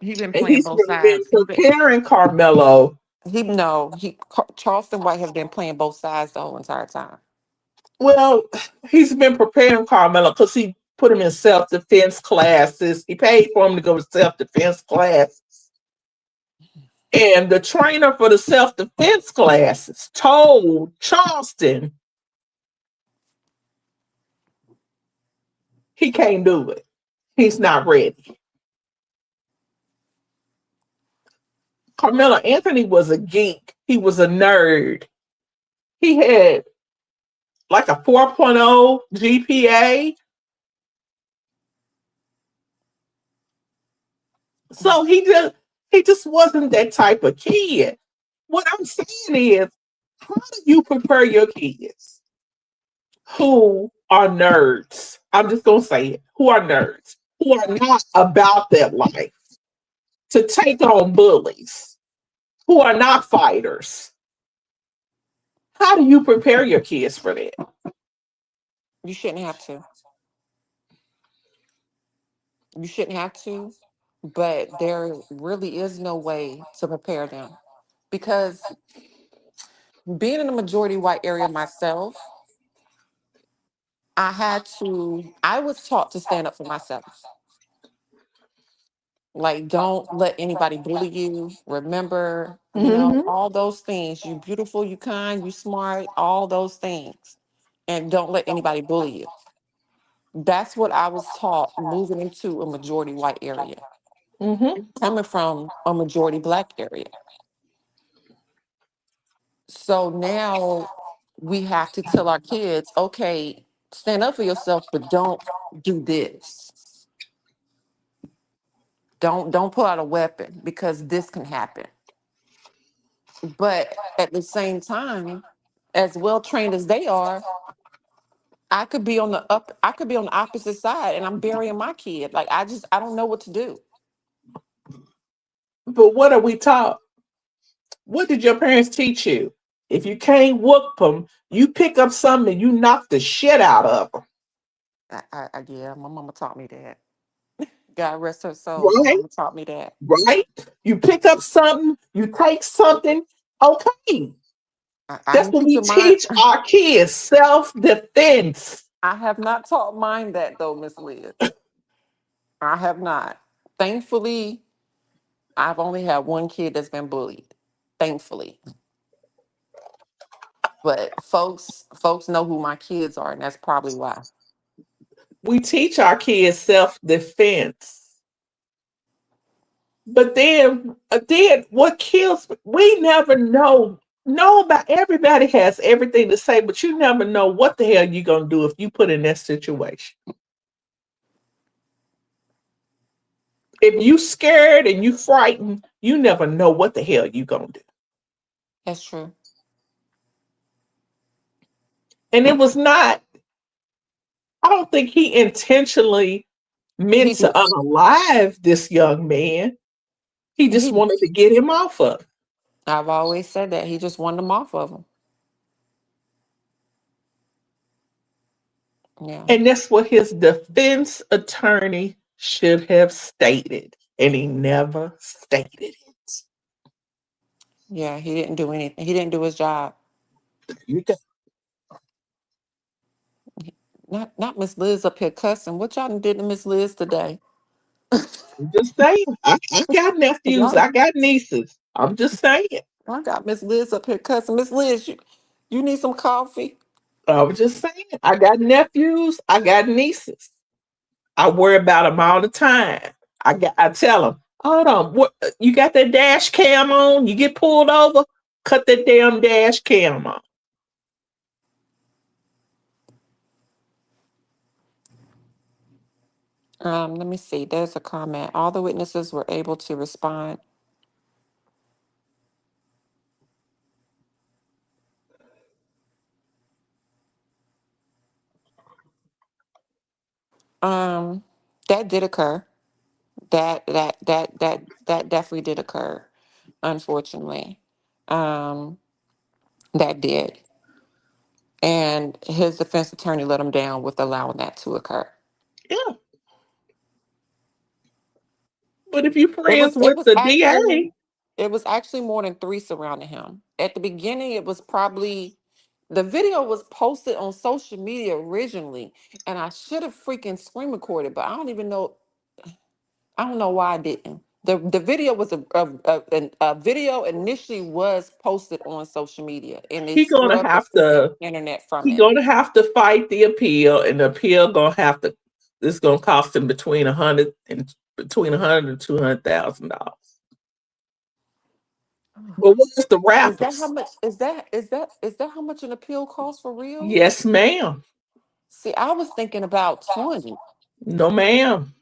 he been And playing he's both been sides. preparing Carmelo. He no, he Charleston White has been playing both sides the whole entire time. Well, he's been preparing Carmelo because he put him in self-defense classes. He paid for him to go to self-defense classes. And the trainer for the self-defense classes told Charleston he can't do it. He's not ready. Carmelo Anthony was a geek. He was a nerd. He had like a 4.0 GPA. So he just wasn't that type of kid. What I'm saying is, how do you prepare your kids who are nerds? I'm just gonna say it, who are nerds, who are not about that life, to take on bullies, who are not fighters. How do you prepare your kids for that? You shouldn't have to. You shouldn't have to, but there really is no way to prepare them because being in a majority white area myself, I was taught to stand up for myself. Like, don't let anybody bully you. Remember, Hmm. all those things. You beautiful, you kind, you smart, all those things. And don't let anybody bully you. That's what I was taught moving into a majority white area, Hmm. coming from a majority black area. So now we have to tell our kids, okay, stand up for yourself, but don't do this. Don't pull out a weapon because this can happen. But at the same time, as well trained as they are, I could be on the opposite side and I'm burying my kid. Like I don't know what to do. But what are we taught? What did your parents teach you? If you can't whoop them, you pick up something and you knock the shit out of them. Yeah, my mama taught me that. God rest her soul. My Right? mama taught me that. Right? You pick up something, you take something. Okay. I That's didn't what teach we her mine. teach our kids, self defense. I have not taught mine that though, Miss Liz. I have not. Thankfully, I've only had one kid that's been bullied. Thankfully. But folks know who my kids are, and that's probably why. We teach our kids self defense. But then what kills me, we never know. Nobody, everybody has everything to say, but you never know what the hell you're gonna do if you put in that situation. If you scared and you frightened, you never know what the hell you gonna do. That's true. And it was not, I don't think he intentionally He meant to did. unalive this young man. He just He wanted to get him off of. I've always said that. He just wanted them off of him. Yeah. And that's what his defense attorney should have stated. And he never stated it. Yeah, he didn't do anything. He didn't do his job. You can, Not Miss Liz up here cussing. What y'all done did to Miss Liz today? I'm just saying. I got nephews, y'all, I got nieces. I'm just saying. I got Miss Liz up here cussing. Miss Liz, you need some coffee? I was just saying. I got nephews, I got nieces. I worry about them all the time. I tell them, hold on, what you got that dash cam on? You get pulled over, cut that damn dash cam on. Let me see. There's a comment. All the witnesses were able to respond. Um, that did occur. That definitely did occur. Unfortunately, um, that did, and his defense attorney let him down with allowing that to occur. Yeah. But if you It friends was it with was the actually DA, it was actually more than three surrounding him. At the beginning, it was probably the video was posted on social media originally, and I should have freaking screen recorded, but I don't know why I didn't. The video was a video initially was posted on social media, and they he gonna scrubbed the have freaking to internet from he it. gonna have to fight the appeal, and the appeal gonna have to It's gonna cost him between 100 and $200,000. But what's the Is that how rappers? much? Is that how much an appeal costs for real? Yes, ma'am. See, I was thinking about 20. No, ma'am.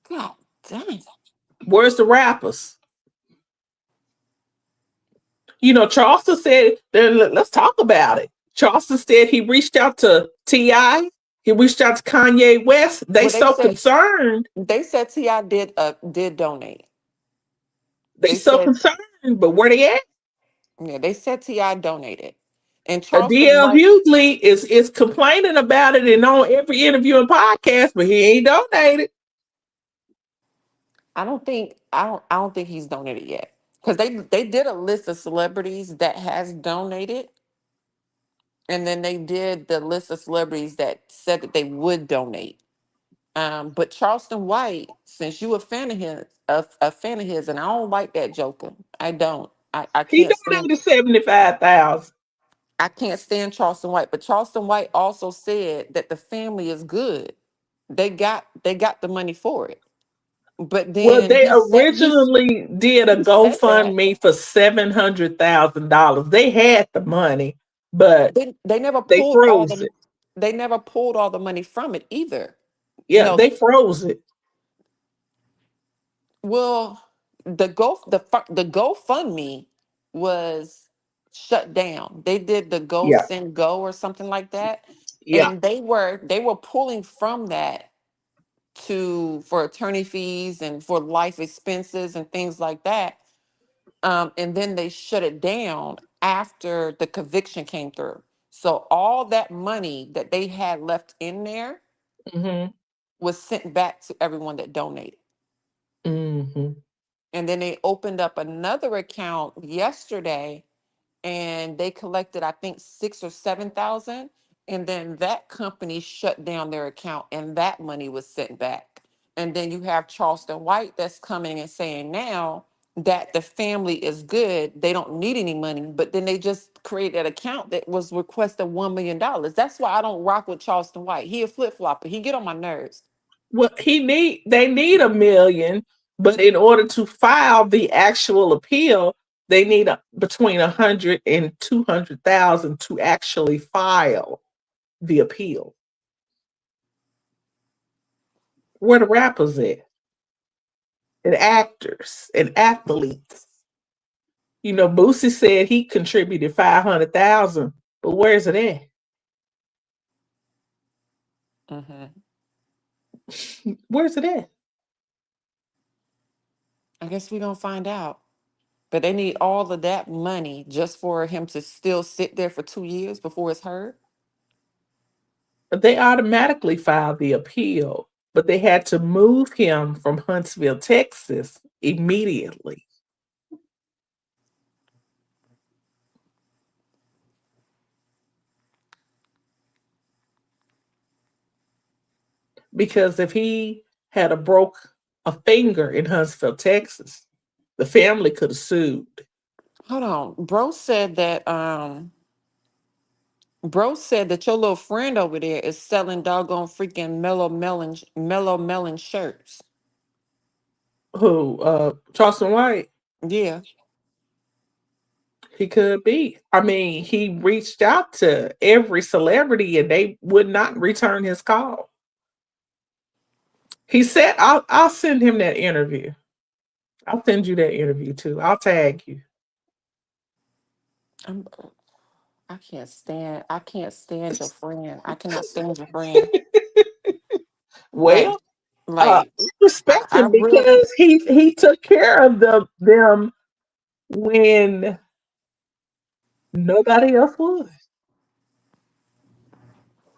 God dang. Where's the rappers? Charleston said, let's talk about it. Charleston said he reached out to T.I., he reached out to Kanye West. They Well, so concerned. they said Ti did donate. They They so said concerned, but where they at? yeah, they said Ti donated, and A Charleston DL White. Hughley is complaining about it and on every interview and podcast, but he ain't donated. I don't think he's donated yet because they did a list of celebrities that has donated, and then they did the list of celebrities that said that they would donate. But Charleston White, since you a fan of his, a fan of his, and I don't like that Joker. I don't. I He can't stand. donated 75,000. I can't stand Charleston White. But Charleston White also said that the family is good. They got the money for it. But Well, then they he originally did a he said that GoFundMe for $700,000. They had the money, but they never they pulled all froze the it. they never pulled all the money from it either. You Yeah, know, they froze it. well, the GoFundMe was shut down. They did the Go Yeah, Send Go or something like that, yeah. and they were pulling from that to for attorney fees and for life expenses and things like that. And then they shut it down after the conviction came through. So all that money that they had left in there Hmm. was sent back to everyone that donated. Hmm. And then they opened up another account yesterday and they collected, I think, 6 or 7 thousand. And then that company shut down their account and that money was sent back. And then you have Charleston White that's coming and saying now that the family is good. They don't need any money. But then they just created an account that was requesting $1 million. That's why I don't rock with Charleston White. He a flip flopper. He get on my nerves. Well, they need 1 million, but in order to file the actual appeal, they need between 100 and 200,000 to actually file the appeal. Where the rappers at? And actors and athletes. Boosie said he contributed 500,000, but where's it at? Hmm. Where's it at? I guess we're gonna find out. But they need all of that money just for him to still sit there for 2 years before it's heard. They automatically filed the appeal, but they had to move him from Huntsville, Texas immediately because if he had a broke a finger in Huntsville, Texas, the family could have sued. Hold on. Bro said that your little friend over there is selling doggone freaking mellow melon shirts. Who? Charleston White? Yeah. He could be. I mean, he reached out to every celebrity and they would not return his call. He said, I'll send him that interview. I'll send you that interview too. I'll tag you. I'm I can't stand your friend. I cannot stand your friend. Like Well, like respect I him really because he took care of them when nobody else would.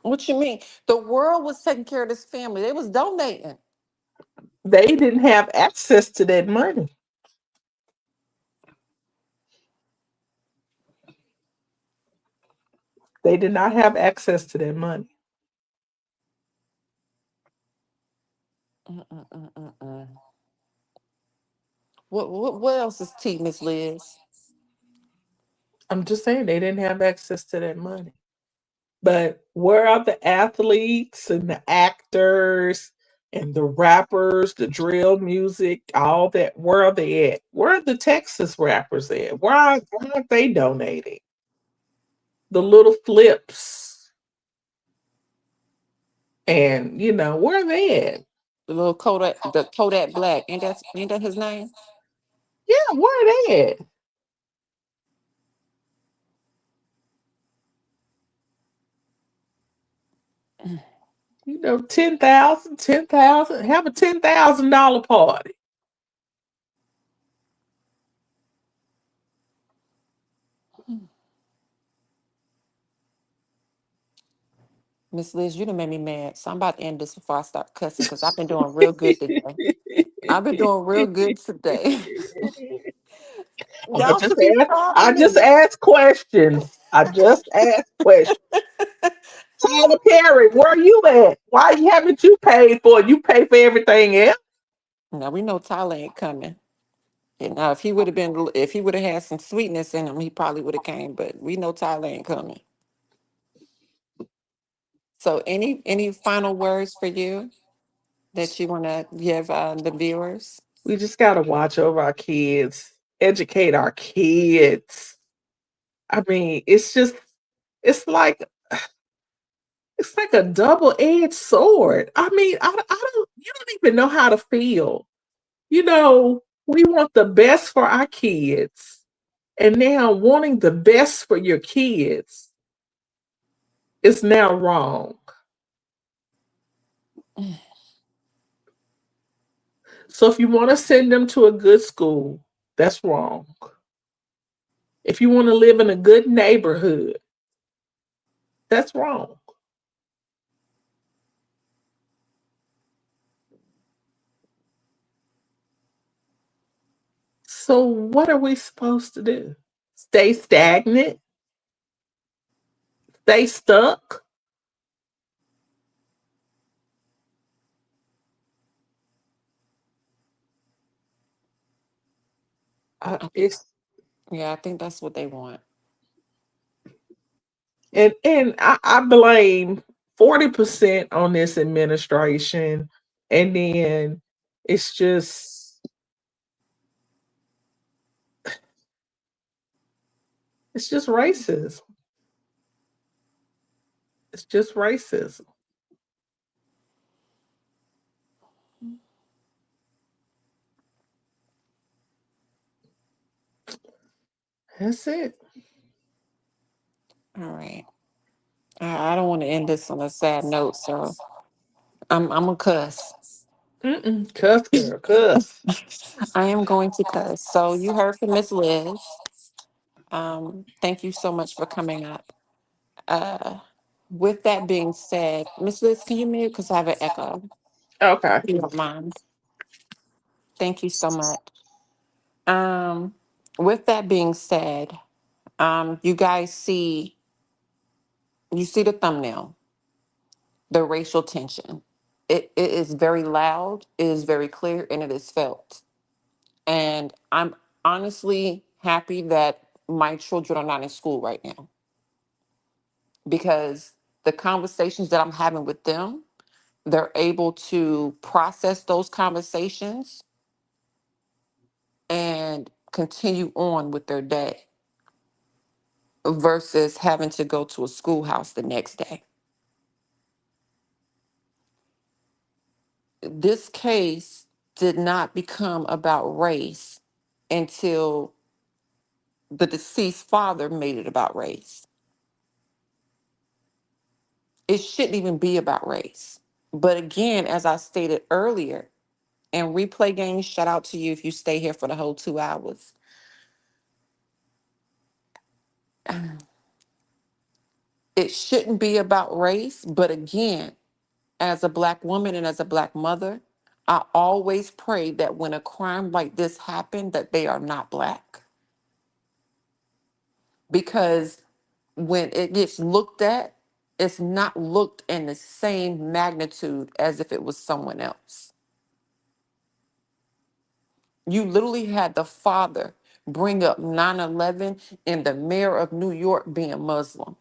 what you mean? The world was taking care of this family. They was donating. They didn't have access to that money. They did not have access to that money. Mm-mm-mm-mm-mm. What else is tea, Miss Liz? I'm just saying they didn't have access to that money. But where are the athletes and the actors and the rappers, the drill music, all that? Where are they at? Where are the Texas rappers at? Why aren't they donating? The little flips and where are they at? The Kodak Black, ain't that his name? Yeah, where are they at? 10,000, 10,000. Have a $10,000 party. Miss Liz, you done made me mad. So I'm about to end this before I start cussing because I've been doing real good today. I've been doing real good today. I'm gonna Y'all just should be ask. proud of I just me. ask questions. I just ask questions. Tyler Perry, where you at? Why haven't you paid for it? You pay for everything else. Now we know Tyler ain't coming. And now if he would have had some sweetness in him, he probably would have came. But we know Tyler ain't coming. So any final words for you that you want to give the viewers? We just gotta watch over our kids, educate our kids. I mean, it's like it's like a double-edged sword. I mean, I don't you don't even know how to feel. We want the best for our kids. And now wanting the best for your kids is now wrong. So if you want to send them to a good school, that's wrong. If you want to live in a good neighborhood, that's wrong. So what are we supposed to do? Stay stagnant? Stay stuck? I think, It's yeah, I think that's what they want. and I blame 40% on this administration, and then it's just it's just racism. It's just racism. That's it. All right. I don't want to end this on a sad note, so I'm a cuss. Mm-mm. Cuss, girl, cuss. I am going to cuss. So you heard from Miss Liz. Thank you so much for coming up. Uh, with that being said, Miss Liz, can you mute because I have an echo? Okay. If you don't mind. Thank you so much. Um, with that being said, you guys you see the thumbnail, the racial tension. It is very loud, it is very clear, and it is felt. And I'm honestly happy that my children are not in school right now because the conversations that I'm having with them, they're able to process those conversations and continue on with their day versus having to go to a schoolhouse the next day. This case did not become about race until the deceased father made it about race. It shouldn't even be about race. But again, as I stated earlier, and replay games, shout out to you if you stay here for the whole 2 hours. It shouldn't be about race. But again, as a Black woman and as a Black mother, I always pray that when a crime like this happened, that they are not Black. Because when it gets looked at, it's not looked in the same magnitude as if it was someone else. You literally had the father bring up 9/11 and the mayor of New York being Muslim.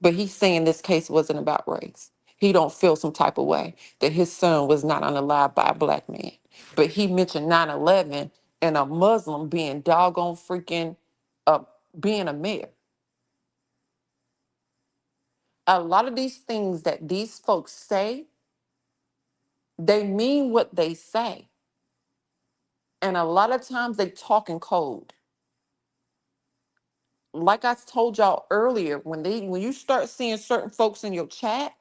But he's saying this case wasn't about race. He don't feel some type of way that his son was not unalived by a black man. But he mentioned 9/11 and a Muslim being doggone freaking uh, being a mayor. A lot of these things that these folks say, they mean what they say. And a lot of times they talk in code. Like I told y'all earlier, when you start seeing certain folks in your chat,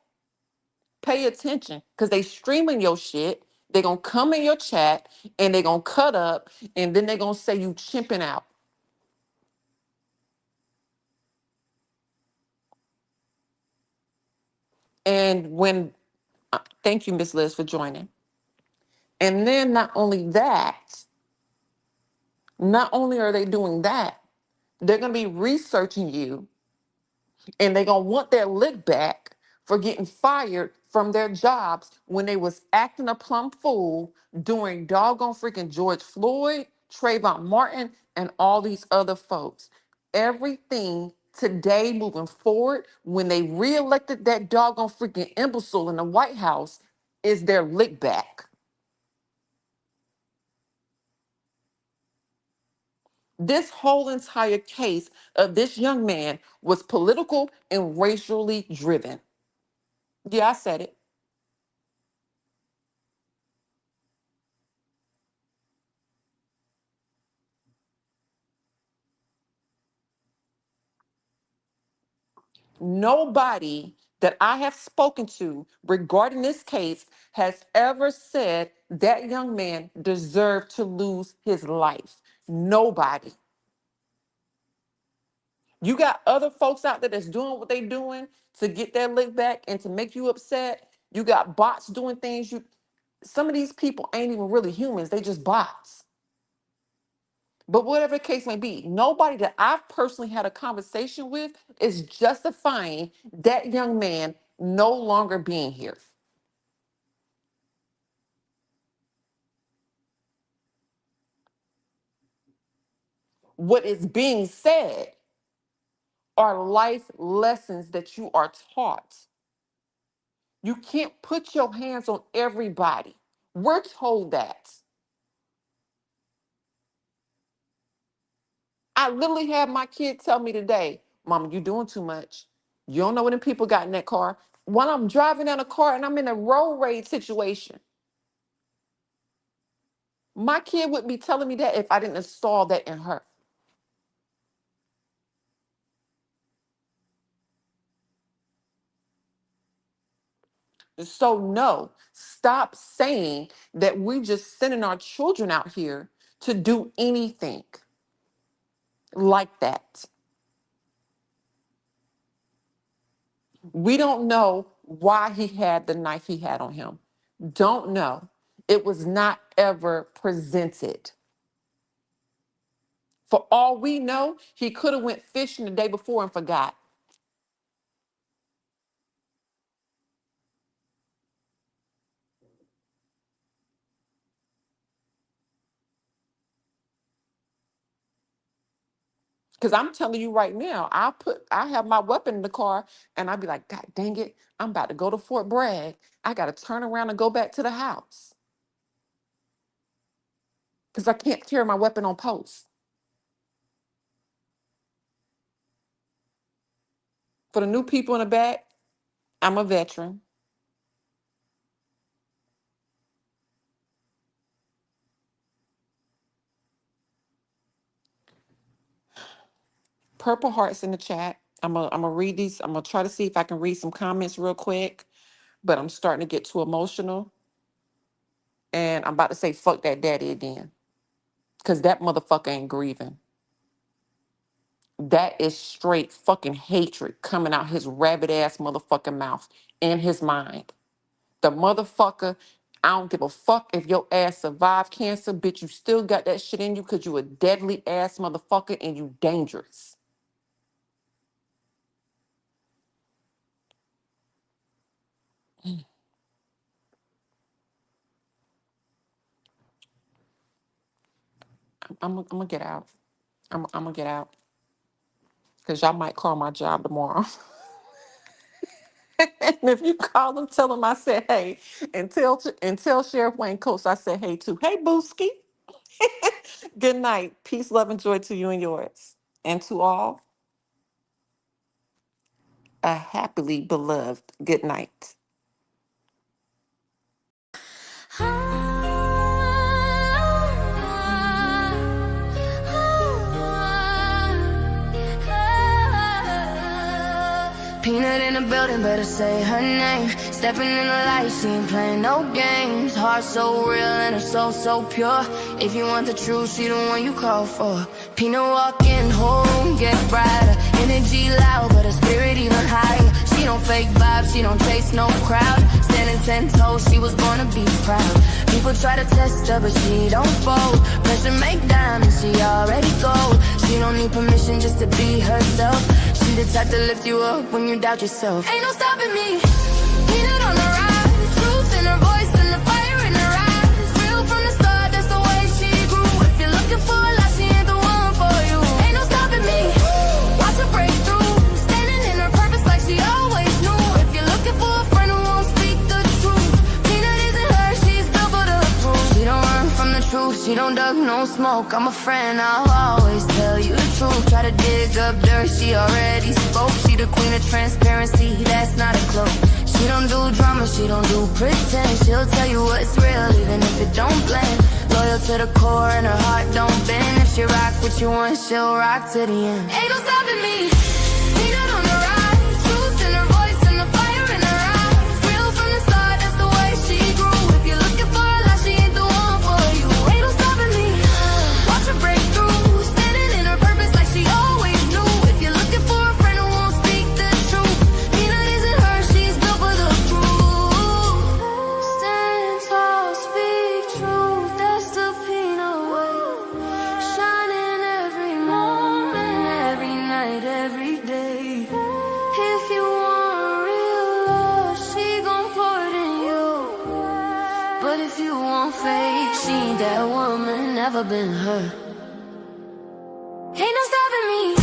pay attention because they streaming your shit. They gonna come in your chat and they gonna cut up and then they gonna say you chimping out. And when thank you, Miss Liz, for joining. And then not only are they doing that, they're gonna be researching you and they're gonna want their lick back for getting fired from their jobs when they was acting a plumb fool during doggone freaking George Floyd, Trayvon Martin, and all these other folks. Everything today moving forward, when they reelected that doggone freaking imbecile in the White House, is their lick back. This whole entire case of this young man was political and racially driven. Yeah, I said it. Nobody that I have spoken to regarding this case has ever said that young man deserved to lose his life. Nobody. You got other folks out there that's doing what they doing to get their lick back and to make you upset. You got bots doing things. Some of these people ain't even really humans, they just bots. But whatever the case may be, nobody that I've personally had a conversation with is justifying that young man no longer being here. What is being said are life lessons that you are taught. You can't put your hands on everybody. We're told that. I literally had my kid tell me today, Mama, you doing too much. You don't know what them people got in that car. When I'm driving down a car and I'm in a road rage situation, my kid wouldn't be telling me that if I didn't install that in her. So, no, stop saying that we just sending our children out here to do anything like that. We don't know why he had the knife he had on him. Don't know. It was not ever presented. For all we know, he could have went fishing the day before and forgot. Because I'm telling you right now, I have my weapon in the car and I'd be like, God dang it, I'm about to go to Fort Bragg. I got to turn around and go back to the house because I can't carry my weapon on post. For the new people in the back, I'm a veteran. Purple hearts in the chat. I'm gonna read these. I'm gonna try to see if I can read some comments real quick, but I'm starting to get too emotional. And I'm about to say fuck that daddy again. Cause that motherfucker ain't grieving. That is straight fucking hatred coming out his rabbit ass motherfucking mouth in his mind. The motherfucker, I don't give a fuck if your ass survived cancer, bitch. You still got that shit in you because you a deadly ass motherfucker and you dangerous. I'm gonna get out. I'm gonna get out because y'all might call my job tomorrow. And if you call them, tell them I said hey. And tell Sheriff Wayne Coast I said hey too. Hey, Booski. Good night. Peace, love, and joy to you and yours. And to all, a happily beloved good night. Peanut in the building, better say her name. Stepping in the light, she ain't playing no games. Heart so real and her soul so pure. If you want the truth, she the one you call for. Peanut walking home, get brighter. Energy loud, but her spirit even higher. She don't fake vibes, she don't chase no crowd. Standing 10 toes, she was born to be proud. People try to test her, but she don't fold. Pressure make diamonds, she already gold. She don't need permission just to be herself. She the type to lift you up when you doubt yourself. Ain't no stopping me. Peanut on the rise. Truth in her voice and the fire in her eyes. Real from the start, that's the way she grew. If you're looking for a lot, she ain't the one for you. Ain't no stopping me. Watch her break through. Standing in her purpose like she always knew. If you're looking for a friend who won't speak the truth, Peanut isn't her, she's built for the proof. She don't run from the truth, she don't duck no smoke. I'm a friend, I'll always tell you the truth. Try to dig up dirt, she already spoke. She the queen of transparency, that's not a cloak. She don't do drama, she don't do pretend. She'll tell you what's real, even if it don't blend. Loyal to the core and her heart don't bend. If she rock what you want, she'll rock to the end. Ain't no stopping me. Peanut on the rise. Truth in her voice and the fire in her eyes. Real from the start, that's the way she grew. If you're looking for a lot, she ain't the one for you. Ain't no stopping me. Watch her break through. Standing in her purpose like she always knew. If you're looking for a friend who won't speak the truth, Peanut isn't her, she's built for the proof. Stand tall, speak truth, that's the Peanut way. Shining every moment, every night, every day. If you want real love, she gon' pour it in you. But if you want fake, she ain't that woman, never been her. Ain't no stopping me.